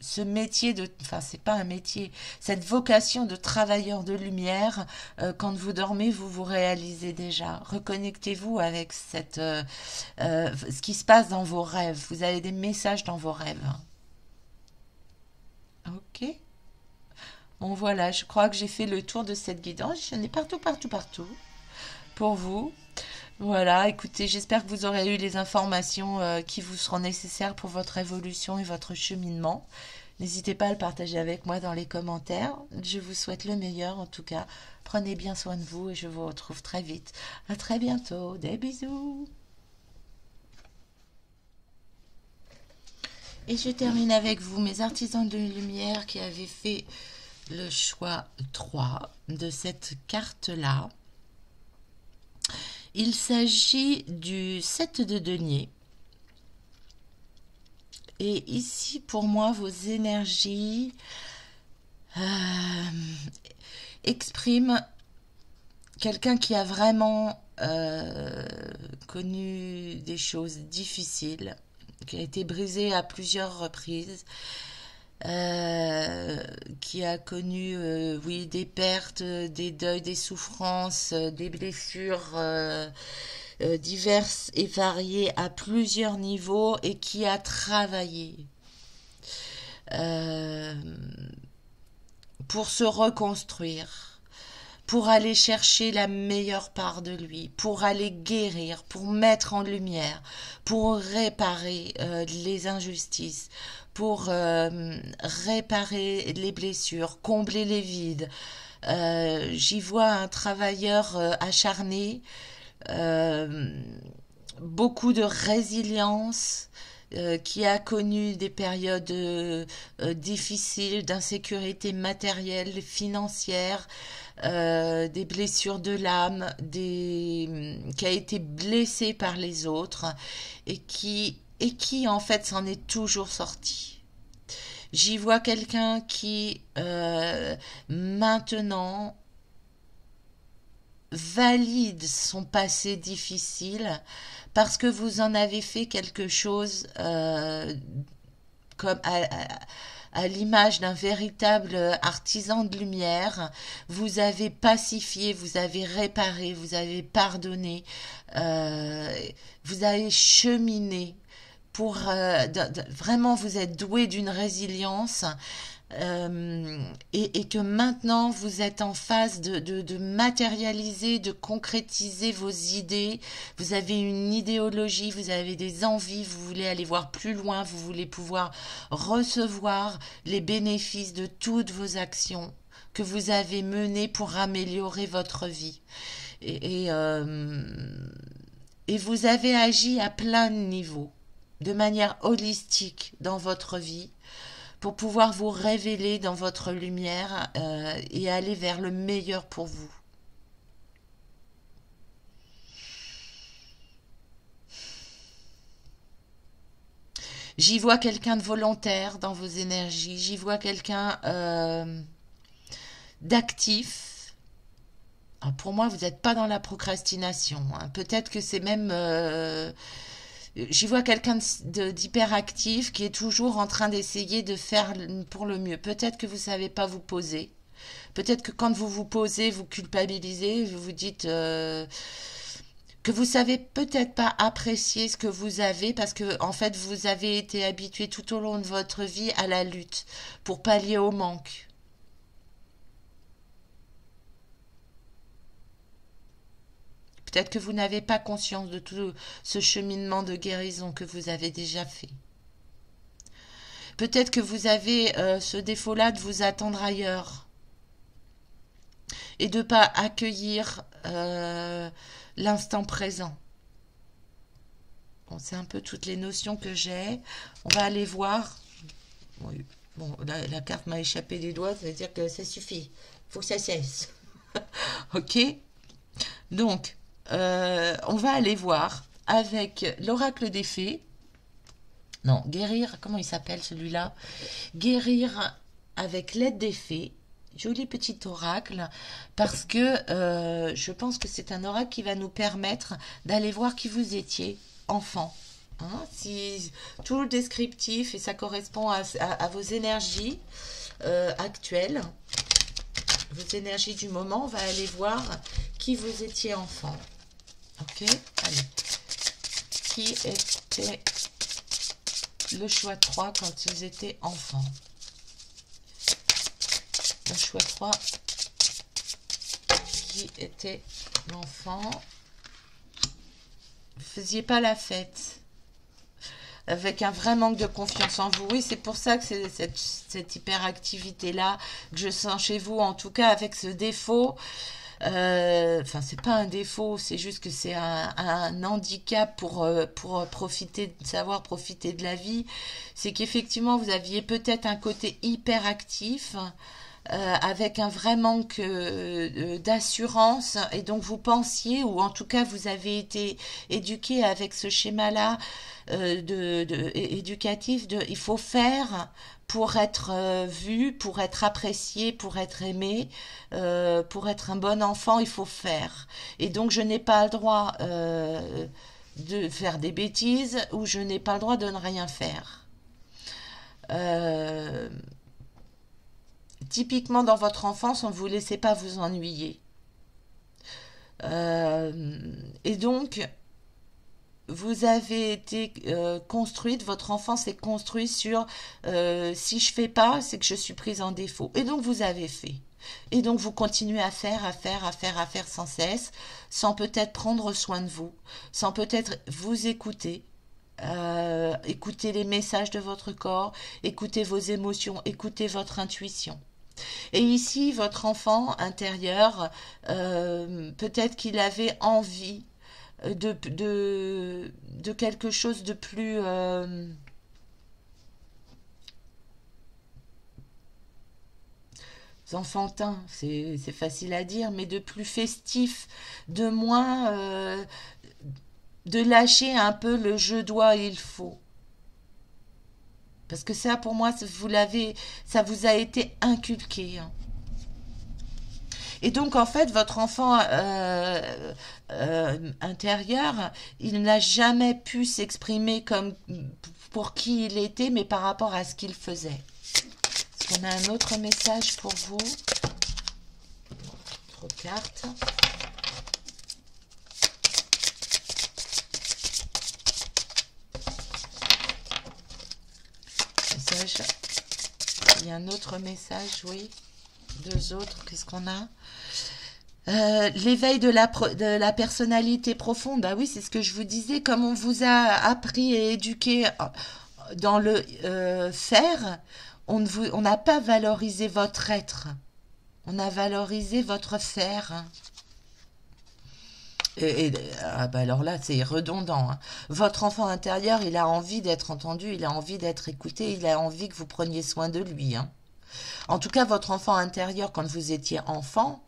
ce métier de, enfin c'est pas un métier, cette vocation de travailleur de lumière, quand vous dormez, vous vous réalisez déjà. Reconnectez-vous avec ce qui se passe dans vos rêves. Vous avez des messages dans vos rêves. Ok. Bon voilà, je crois que j'ai fait le tour de cette guidance. J'en ai partout, partout, partout pour vous. Voilà, écoutez, j'espère que vous aurez eu les informations qui vous seront nécessaires pour votre évolution et votre cheminement. N'hésitez pas à le partager avec moi dans les commentaires. Je vous souhaite le meilleur en tout cas. Prenez bien soin de vous et je vous retrouve très vite. À très bientôt. Des bisous. Et je termine avec vous, mes artisans de lumière qui avaient fait le choix 3 de cette carte-là. Il s'agit du 7 de denier. Et ici, pour moi, vos énergies expriment quelqu'un qui a vraiment connu des choses difficiles, qui a été brisé à plusieurs reprises, qui a connu, oui, des pertes, des deuils, des souffrances, des blessures diverses et variées à plusieurs niveaux et qui a travaillé pour se reconstruire, pour aller chercher la meilleure part de lui, pour aller guérir, pour mettre en lumière, pour réparer les injustices, pour réparer les blessures, combler les vides. J'y vois un travailleur acharné, beaucoup de résilience, qui a connu des périodes difficiles, d'insécurité matérielle, financière, des blessures de l'âme, qui a été blessé par les autres et qui en fait s'en est toujours sorti. J'y vois quelqu'un qui maintenant valide son passé difficile parce que vous en avez fait quelque chose comme à l'image d'un véritable artisan de lumière. Vous avez pacifié, vous avez réparé, vous avez pardonné, vous avez cheminé pour vraiment vous êtes doué d'une résilience et que maintenant vous êtes en phase de matérialiser, de concrétiser vos idées. Vous avez une idéologie, vous avez des envies, vous voulez aller voir plus loin, vous voulez pouvoir recevoir les bénéfices de toutes vos actions que vous avez menées pour améliorer votre vie. Et vous avez agi à plein de niveaux, de manière holistique dans votre vie, pour pouvoir vous révéler dans votre lumière et aller vers le meilleur pour vous. J'y vois quelqu'un de volontaire dans vos énergies, j'y vois quelqu'un d'actif. Alors pour moi, vous n'êtes pas dans la procrastination, hein. Peut-être que c'est même... j'y vois quelqu'un d'hyperactif qui est toujours en train d'essayer de faire pour le mieux. Peut-être que vous ne savez pas vous poser. Peut-être que quand vous vous posez, vous culpabilisez, vous vous dites que vous savez peut-être pas apprécier ce que vous avez parce que en fait vous avez été habitué tout au long de votre vie à la lutte pour pallier au manque. Peut-être que vous n'avez pas conscience de tout ce cheminement de guérison que vous avez déjà fait. Peut-être que vous avez ce défaut-là de vous attendre ailleurs et de ne pas accueillir l'instant présent. Bon, c'est un peu toutes les notions que j'ai. On va aller voir. Oui. Bon, la carte m'a échappé des doigts, ça veut dire que ça suffit. Il faut que ça cesse. Ok. Donc, on va aller voir avec l'oracle des fées. Non, guérir, comment il s'appelle celui-là? Guérir avec l'aide des fées. Joli petit oracle, parce que je pense que c'est un oracle qui va nous permettre d'aller voir qui vous étiez, enfant. Hein, si tout le descriptif, et ça correspond à vos énergies actuelles, vos énergies du moment, on va aller voir qui vous étiez enfant. Ok, allez. Qui était le choix 3 quand ils étaient enfants? Le choix 3, qui était l'enfant? Vous faisiez pas la fête, avec un vrai manque de confiance en vous. Oui, c'est pour ça que c'est cette hyperactivité-là que je sens chez vous, en tout cas avec ce défaut. Enfin, c'est pas un défaut, c'est juste que c'est un handicap pour profiter, savoir profiter de la vie. C'est qu'effectivement, vous aviez peut-être un côté hyperactif, avec un vrai manque d'assurance, et donc vous pensiez, ou en tout cas vous avez été éduqué avec ce schéma-là éducatif de il faut faire pour être vu, pour être apprécié, pour être aimé, pour être un bon enfant, il faut faire. Et donc je n'ai pas le droit de faire des bêtises, ou je n'ai pas le droit de ne rien faire. Euh, Typiquement, dans votre enfance, on ne vous laissait pas vous ennuyer. Et donc, vous avez été construite, votre enfance est construite sur si je fais pas, c'est que je suis prise en défaut. Et donc, vous avez fait. Et donc, vous continuez à faire, à faire, à faire, à faire sans cesse, sans peut-être prendre soin de vous, sans peut-être vous écouter. Écoutez les messages de votre corps, écoutez vos émotions, écoutez votre intuition. Et ici, votre enfant intérieur, peut-être qu'il avait envie de quelque chose de plus enfantin, c'est facile à dire, mais de plus festif, de moins de lâcher un peu le je dois, il faut. Parce que ça, pour moi, ça vous a été inculqué, hein. Et donc, en fait, votre enfant intérieur, il n'a jamais pu s'exprimer comme pour qui il était, mais par rapport à ce qu'il faisait. Est-ce qu'on a un autre message pour vous? Trop de cartes. Message Il y a un autre message, oui. Deux autres, qu'est-ce qu'on a? L'éveil de la personnalité profonde, bah oui, c'est ce que je vous disais, comme on vous a appris et éduqué dans le faire, on n'a pas valorisé votre être, on a valorisé votre faire. Ah bah alors là, c'est redondant, hein. Votre enfant intérieur, il a envie d'être entendu, il a envie d'être écouté, il a envie que vous preniez soin de lui, hein. En tout cas, votre enfant intérieur, quand vous étiez enfant,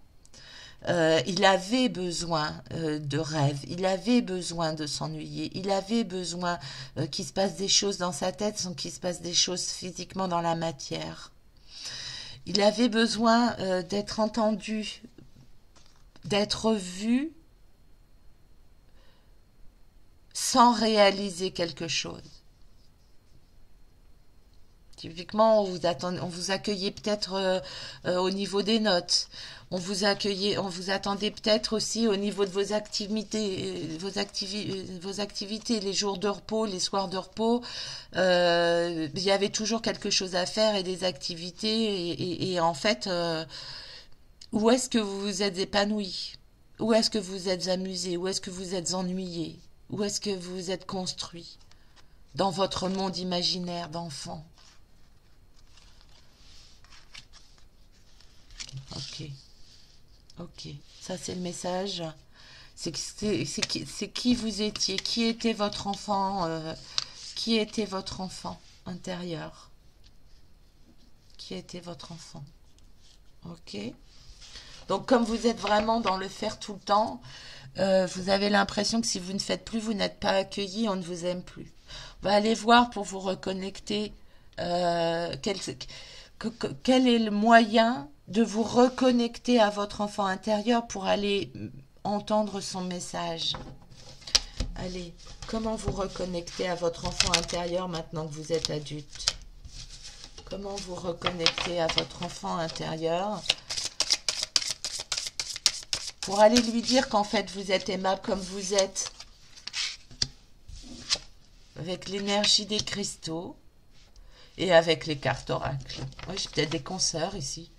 il avait besoin de rêves, il avait besoin de s'ennuyer, il avait besoin qu'il se passe des choses dans sa tête sans qu'il se passe des choses physiquement dans la matière. Il avait besoin d'être entendu, d'être vu sans réaliser quelque chose. Typiquement, on vous accueillait peut-être au niveau des notes. On vous attendait peut-être aussi au niveau de vos activités, vos activités, les jours de repos, les soirs de repos. Il y avait toujours quelque chose à faire et des activités. Et en fait, où est-ce que vous vous êtes épanoui? Où est-ce que vous êtes amusé? Où est-ce que vous êtes ennuyé? Où est-ce que vous vous êtes construit? Dans votre monde imaginaire d'enfant. Ok, ok. Ça, c'est le message. C'est qui vous étiez, qui était votre enfant, qui était votre enfant intérieur, qui était votre enfant. Ok. Donc, comme vous êtes vraiment dans le faire tout le temps, vous avez l'impression que si vous ne faites plus, vous n'êtes pas accueilli, on ne vous aime plus. On va aller voir pour vous reconnecter. Quel est le moyen de vous reconnecter à votre enfant intérieur pour aller entendre son message. Allez, comment vous reconnecter à votre enfant intérieur maintenant que vous êtes adulte? Comment vous reconnecter à votre enfant intérieur pour aller lui dire qu'en fait vous êtes aimable comme vous êtes, avec l'énergie des cristaux et avec les cartes oracles. Oui, j'ai peut-être des consoeurs ici.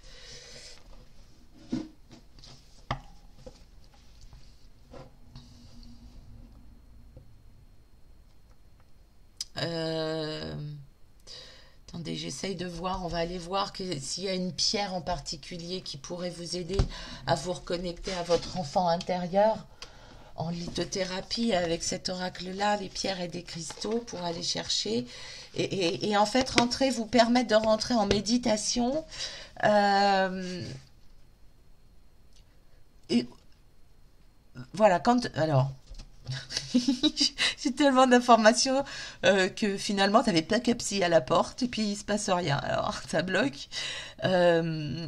Attendez, j'essaye de voir, on va aller voir s'il y a une pierre en particulier qui pourrait vous aider à vous reconnecter à votre enfant intérieur en lithothérapie avec cet oracle-là, les pierres et des cristaux pour aller chercher. Et en fait, vous permettre de rentrer en méditation. Et voilà, alors, j'ai tellement d'informations que finalement, tu avais pas que psy à la porte et puis il se passe rien. Alors, ça bloque. Euh,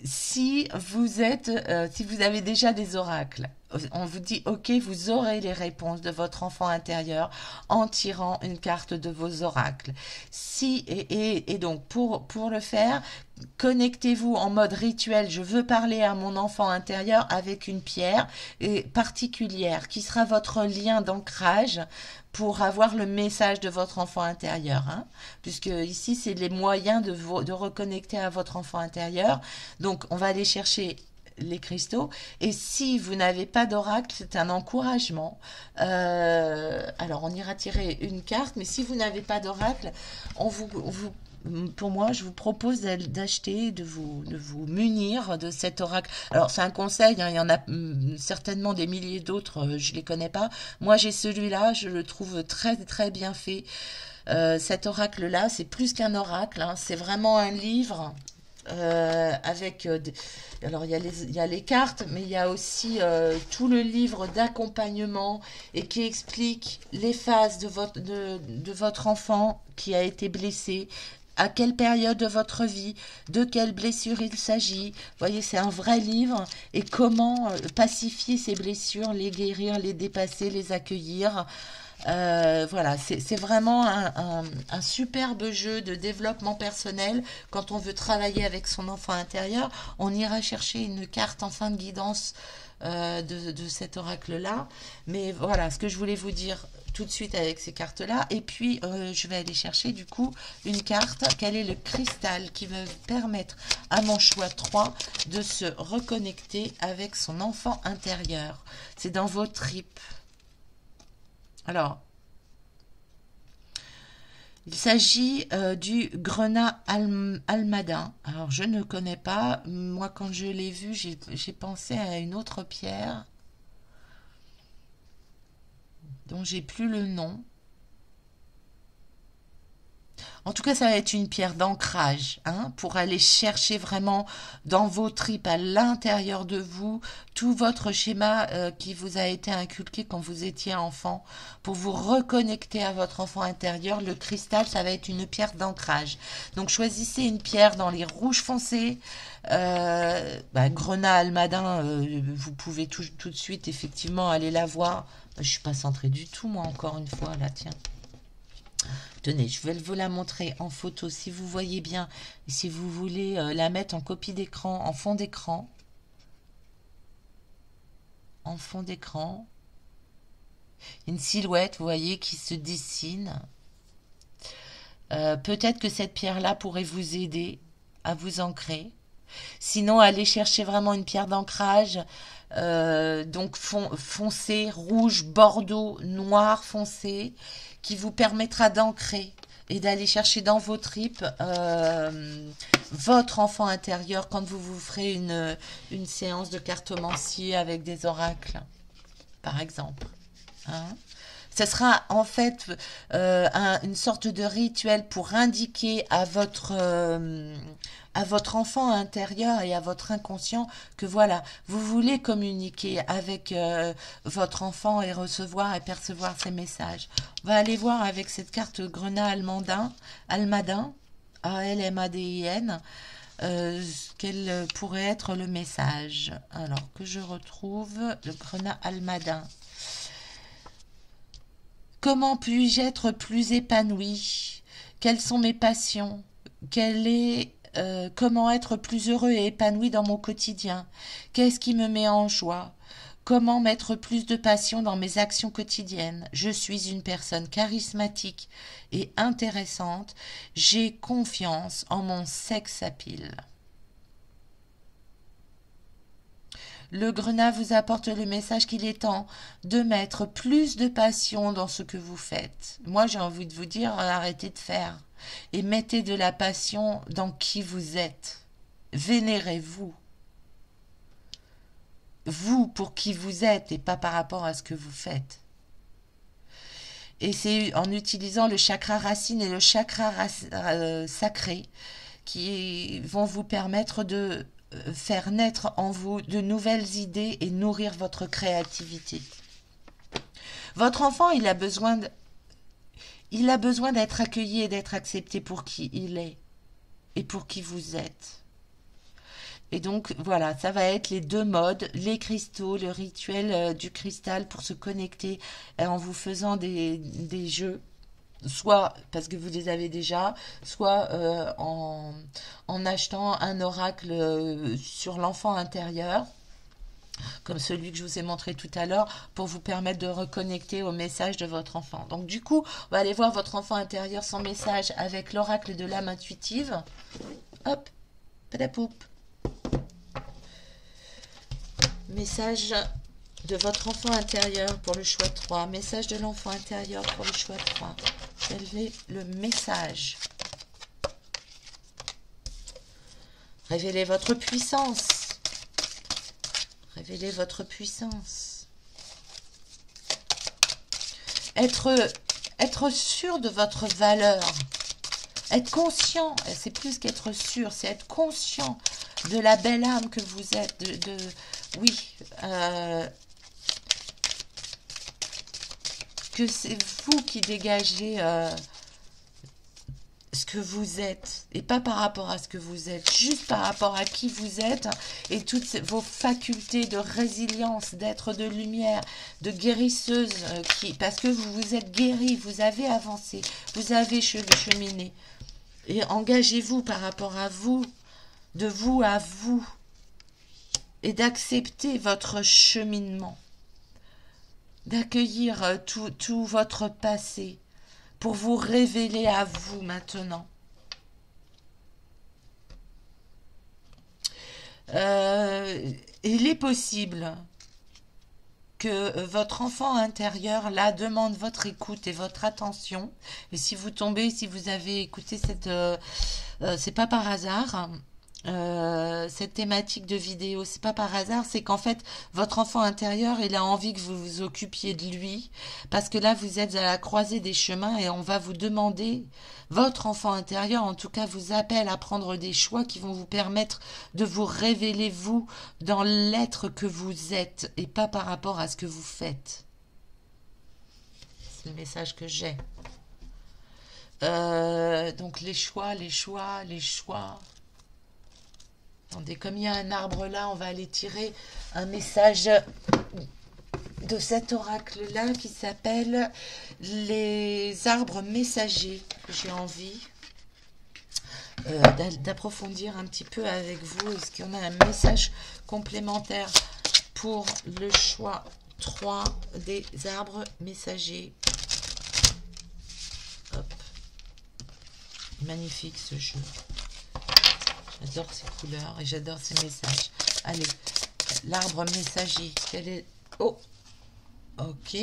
si vous avez déjà des oracles, on vous dit, ok, vous aurez les réponses de votre enfant intérieur en tirant une carte de vos oracles. Et donc, pour le faire, connectez-vous en mode rituel. Je veux parler à mon enfant intérieur avec une pierre particulière qui sera votre lien d'ancrage pour avoir le message de votre enfant intérieur, hein, puisque ici c'est les moyens de reconnecter à votre enfant intérieur. Donc on va aller chercher les cristaux, et si vous n'avez pas d'oracle, c'est un encouragement. Alors on ira tirer une carte, mais si vous n'avez pas d'oracle, pour moi, je vous propose d'acheter, de vous munir de cet oracle. Alors, c'est un conseil, hein, il y en a certainement des milliers d'autres, je ne les connais pas. Moi, j'ai celui-là, je le trouve très, très bien fait. Cet oracle-là, c'est plus qu'un oracle, hein, c'est vraiment un livre avec... alors, il y a les cartes, mais il y a aussi tout le livre d'accompagnement et qui explique les phases de votre enfant qui a été blessé, à quelle période de votre vie, de quelle blessure il s'agit. Vous voyez, c'est un vrai livre. Et comment pacifier ces blessures, les guérir, les dépasser, les accueillir. Voilà, c'est vraiment un superbe jeu de développement personnel. Quand on veut travailler avec son enfant intérieur, on ira chercher une carte en fin de guidance de cet oracle-là. Mais voilà, ce que je voulais vous dire, tout de suite avec ces cartes-là. Et puis, je vais aller chercher du coup une carte. Quel est le cristal qui va permettre à mon choix 3 de se reconnecter avec son enfant intérieur? C'est dans vos tripes. Alors, il s'agit du grenat almadin. Alors, je ne connais pas. Moi, quand je l'ai vu, j'ai pensé à une autre pierre dont j'ai plus le nom. En tout cas, ça va être une pierre d'ancrage, hein, pour aller chercher vraiment dans vos tripes, à l'intérieur de vous, tout votre schéma qui vous a été inculqué quand vous étiez enfant, pour vous reconnecter à votre enfant intérieur. Le cristal, ça va être une pierre d'ancrage. Donc, choisissez une pierre dans les rouges foncés. Grenat almadin, vous pouvez tout de suite, effectivement, aller la voir. Je suis pas centrée du tout, moi, encore une fois, là, tiens. Tenez, je vais vous la montrer en photo si vous voyez bien. Si vous voulez la mettre en copie d'écran, en fond d'écran. En fond d'écran. Une silhouette, vous voyez, qui se dessine. Peut-être que cette pierre-là pourrait vous aider à vous ancrer. Sinon, allez chercher vraiment une pierre d'ancrage. Donc foncé, rouge, bordeaux, noir foncé, qui vous permettra d'ancrer et d'aller chercher dans vos tripes votre enfant intérieur quand vous vous ferez une séance de cartomancie avec des oracles, par exemple. Hein? Ce sera en fait une sorte de rituel pour indiquer à votre enfant intérieur et à votre inconscient que voilà, vous voulez communiquer avec votre enfant et recevoir et percevoir ses messages. On va aller voir avec cette carte grenat almadin, A-L-M-A-D-I-N, quel pourrait être le message. Alors que je retrouve le grenat almadin. Comment puis-je être plus épanoui? Quelles sont mes passions? Comment être plus heureux et épanoui dans mon quotidien? Qu'est-ce qui me met en joie? Comment mettre plus de passion dans mes actions quotidiennes? Je suis une personne charismatique et intéressante. J'ai confiance en mon sex appeal. Le grenat vous apporte le message qu'il est temps de mettre plus de passion dans ce que vous faites. Moi, j'ai envie de vous dire, arrêtez de faire et mettez de la passion dans qui vous êtes. Vénérez-vous. Vous pour qui vous êtes et pas par rapport à ce que vous faites. Et c'est en utilisant le chakra racine et le chakra sacré qui vont vous permettre de faire naître en vous de nouvelles idées et nourrir votre créativité. Votre enfant, il a besoin d'être accueilli et d'être accepté pour qui il est et pour qui vous êtes. Et donc, voilà, ça va être les deux modes, les cristaux, le rituel du cristal pour se connecter en vous faisant des jeux, soit parce que vous les avez déjà, soit en achetant un oracle sur l'enfant intérieur, comme celui que je vous ai montré tout à l'heure, pour vous permettre de reconnecter au message de votre enfant. Donc du coup, on va aller voir votre enfant intérieur, son message avec l'oracle de l'âme intuitive. Hop, patapoup. Message de votre enfant intérieur pour le choix 3. Message de l'enfant intérieur pour le choix 3. Quel est le message? Révélez votre puissance. Révélez votre puissance. Être sûr de votre valeur. Être conscient, c'est plus qu'être sûr, c'est être conscient de la belle âme que vous êtes. Que c'est vous qui dégagez ce que vous êtes, et pas par rapport à ce que vous êtes, juste par rapport à qui vous êtes, et toutes vos facultés de résilience, d'être de lumière, de guérisseuse, parce que vous vous êtes guéri, vous avez avancé, vous avez cheminé. Et engagez-vous par rapport à vous, de vous à vous, et d'accepter votre cheminement. d'accueillir tout votre passé pour vous révéler à vous maintenant. Il est possible que votre enfant intérieur, là, demande votre écoute et votre attention. Et si vous tombez, si vous avez écouté c'est pas par hasard. Cette thématique de vidéo, c'est pas par hasard, c'est qu'en fait, votre enfant intérieur, il a envie que vous vous occupiez de lui, parce que là, vous êtes à la croisée des chemins et on va vous demander, votre enfant intérieur, en tout cas, vous appelle à prendre des choix qui vont vous permettre de vous révéler, vous, dans l'être que vous êtes, et pas par rapport à ce que vous faites. C'est le message que j'ai. Donc les choix, les choix, les choix. Attendez, comme il y a un arbre là, on va aller tirer un message de cet oracle-là qui s'appelle les arbres messagers. J'ai envie d'approfondir un petit peu avec vous. Est-ce qu'on a un message complémentaire pour le choix 3 des arbres messagers? Hop. Magnifique ce jeu. J'adore ces couleurs et j'adore ces messages. Allez, l'arbre messager. Quel est... Oh, ok.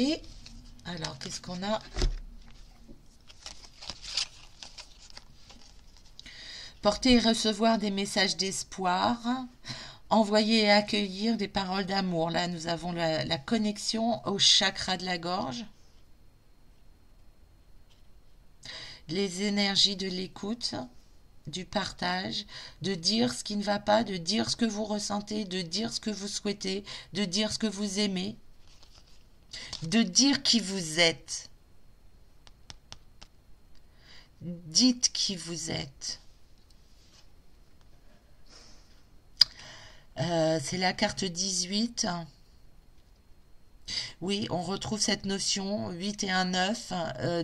Alors, qu'est-ce qu'on a? Porter et recevoir des messages d'espoir. Envoyer et accueillir des paroles d'amour. Là, nous avons la connexion au chakra de la gorge. Les énergies de l'écoute, du partage, de dire ce qui ne va pas, de dire ce que vous ressentez, de dire ce que vous souhaitez, de dire ce que vous aimez, de dire qui vous êtes. Dites qui vous êtes. C'est la carte 18. Oui, on retrouve cette notion 8 et 1, 9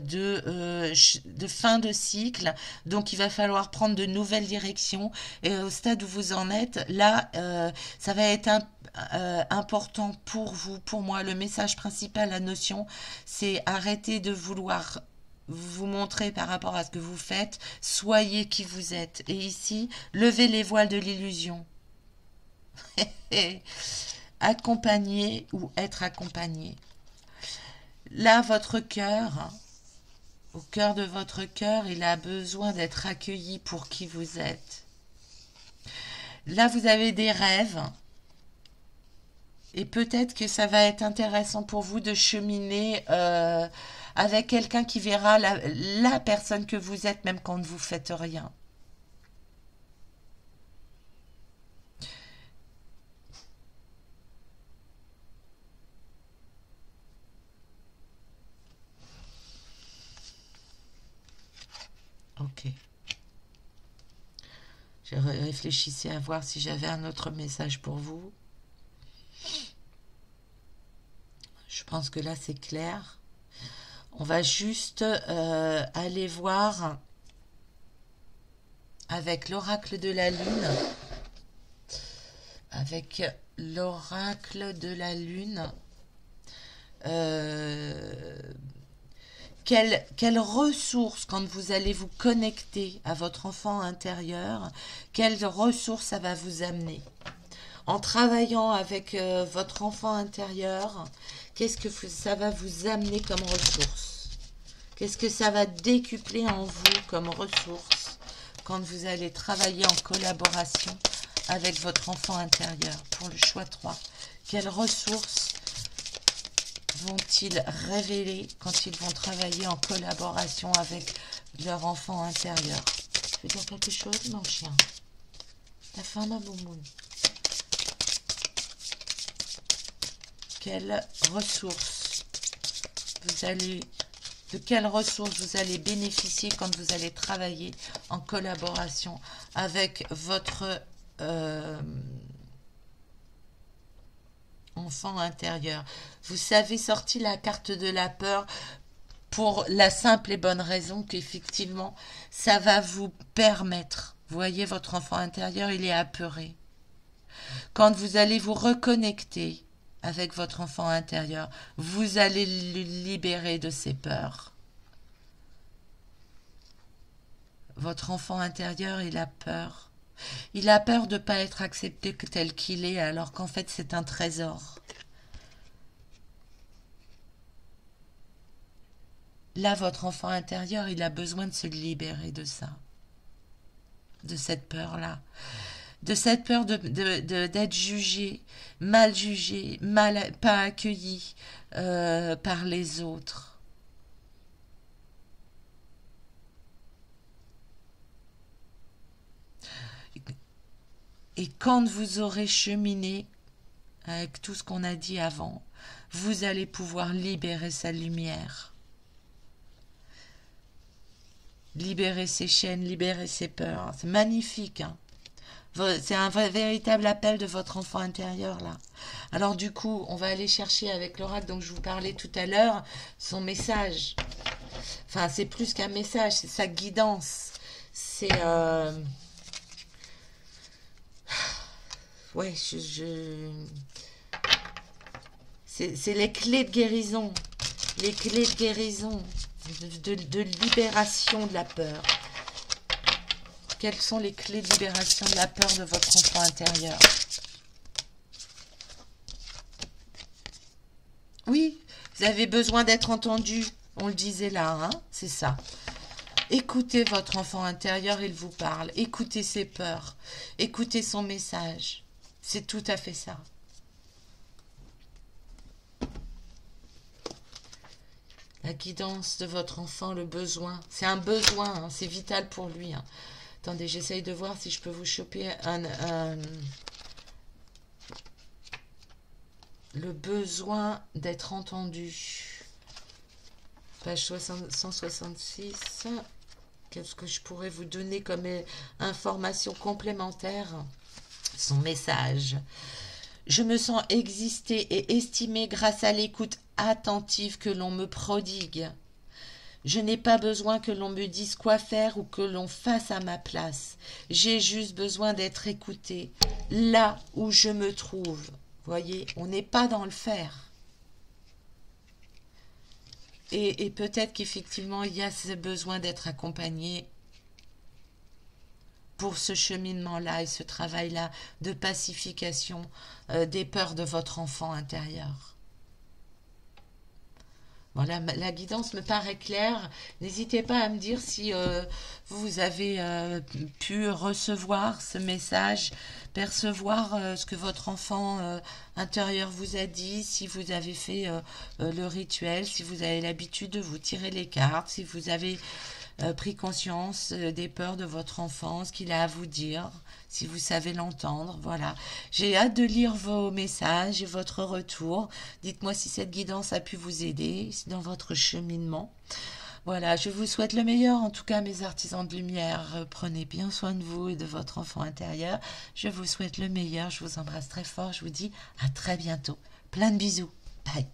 de fin de cycle. Donc, il va falloir prendre de nouvelles directions. Et au stade où vous en êtes, là, ça va être important pour vous, pour moi. Le message principal, la notion, c'est arrêter de vouloir vous montrer par rapport à ce que vous faites. Soyez qui vous êtes. Et ici, levez les voiles de l'illusion. Accompagner ou être accompagné. Là, votre cœur, au cœur de votre cœur, il a besoin d'être accueilli pour qui vous êtes. Là, vous avez des rêves et peut-être que ça va être intéressant pour vous de cheminer avec quelqu'un qui verra la personne que vous êtes même quand vous ne faites rien. Ok. Je réfléchissais à voir si j'avais un autre message pour vous. Je pense que là, c'est clair. On va juste aller voir avec l'oracle de la lune. Avec l'oracle de la lune. Quelles ressources, quand vous allez vous connecter à votre enfant intérieur, quelles ressources ça va vous amener? En travaillant avec votre enfant intérieur, qu'est-ce que ça va vous amener comme ressources? Qu'est-ce que ça va décupler en vous comme ressources quand vous allez travailler en collaboration avec votre enfant intérieur? Pour le choix 3, quelles ressources vont-ils révéler quand ils vont travailler en collaboration avec leur enfant intérieur? Tu veux dire quelque chose, mon chien? T'as faim, ma boumoune? Quelles ressources de quelles ressources vous allez bénéficier quand vous allez travailler en collaboration avec votre enfant intérieur? Vous avez sorti la carte de la peur pour la simple et bonne raison qu'effectivement, ça va vous permettre. Vous voyez, votre enfant intérieur, il est apeuré. Quand vous allez vous reconnecter avec votre enfant intérieur. Vous allez le libérer de ses peurs. Votre enfant intérieur, il a peur. Il a peur de ne pas être accepté tel qu'il est, alors qu'en fait, c'est un trésor. Là, votre enfant intérieur, il a besoin de se libérer de ça, de cette peur-là, de cette peur d'être jugé, mal, pas accueilli par les autres. Et quand vous aurez cheminé avec tout ce qu'on a dit avant, vous allez pouvoir libérer sa lumière. Libérer ses chaînes, libérer ses peurs. C'est magnifique, hein. C'est un véritable appel de votre enfant intérieur, là. Alors du coup, on va aller chercher avec l'oracle dont je vous parlais tout à l'heure, son message. Enfin, c'est plus qu'un message, c'est sa guidance. C'est... Ouais, c'est les clés de guérison. Les clés de guérison, de libération de la peur. Quelles sont les clés de libération de la peur de votre enfant intérieur? Oui, vous avez besoin d'être entendu. On le disait là, hein, c'est ça. Écoutez votre enfant intérieur, il vous parle. Écoutez ses peurs. Écoutez son message. C'est tout à fait ça. La guidance de votre enfant, le besoin. C'est un besoin, hein, c'est vital pour lui. Hein. Attendez, j'essaye de voir si je peux vous choper le besoin d'être entendu. Page 166. Qu'est-ce que je pourrais vous donner comme information complémentaire? Son message. Je me sens exister et estimer grâce à l'écoute attentive que l'on me prodigue. Je n'ai pas besoin que l'on me dise quoi faire ou que l'on fasse à ma place. J'ai juste besoin d'être écouté, là où je me trouve. Voyez, on n'est pas dans le faire. Et peut-être qu'effectivement, il y a ce besoin d'être accompagné pour ce cheminement-là et ce travail-là de pacification des peurs de votre enfant intérieur. Voilà, la guidance me paraît claire. N'hésitez pas à me dire si vous avez pu recevoir ce message, percevoir ce que votre enfant intérieur vous a dit, si vous avez fait le rituel, si vous avez l'habitude de vous tirer les cartes, si vous avez pris conscience des peurs de votre enfant, ce qu'il a à vous dire, si vous savez l'entendre. Voilà. J'ai hâte de lire vos messages et votre retour. Dites-moi si cette guidance a pu vous aider dans votre cheminement. Voilà, je vous souhaite le meilleur, en tout cas mes artisans de lumière. Prenez bien soin de vous et de votre enfant intérieur. Je vous souhaite le meilleur, je vous embrasse très fort, je vous dis à très bientôt. Plein de bisous. Bye.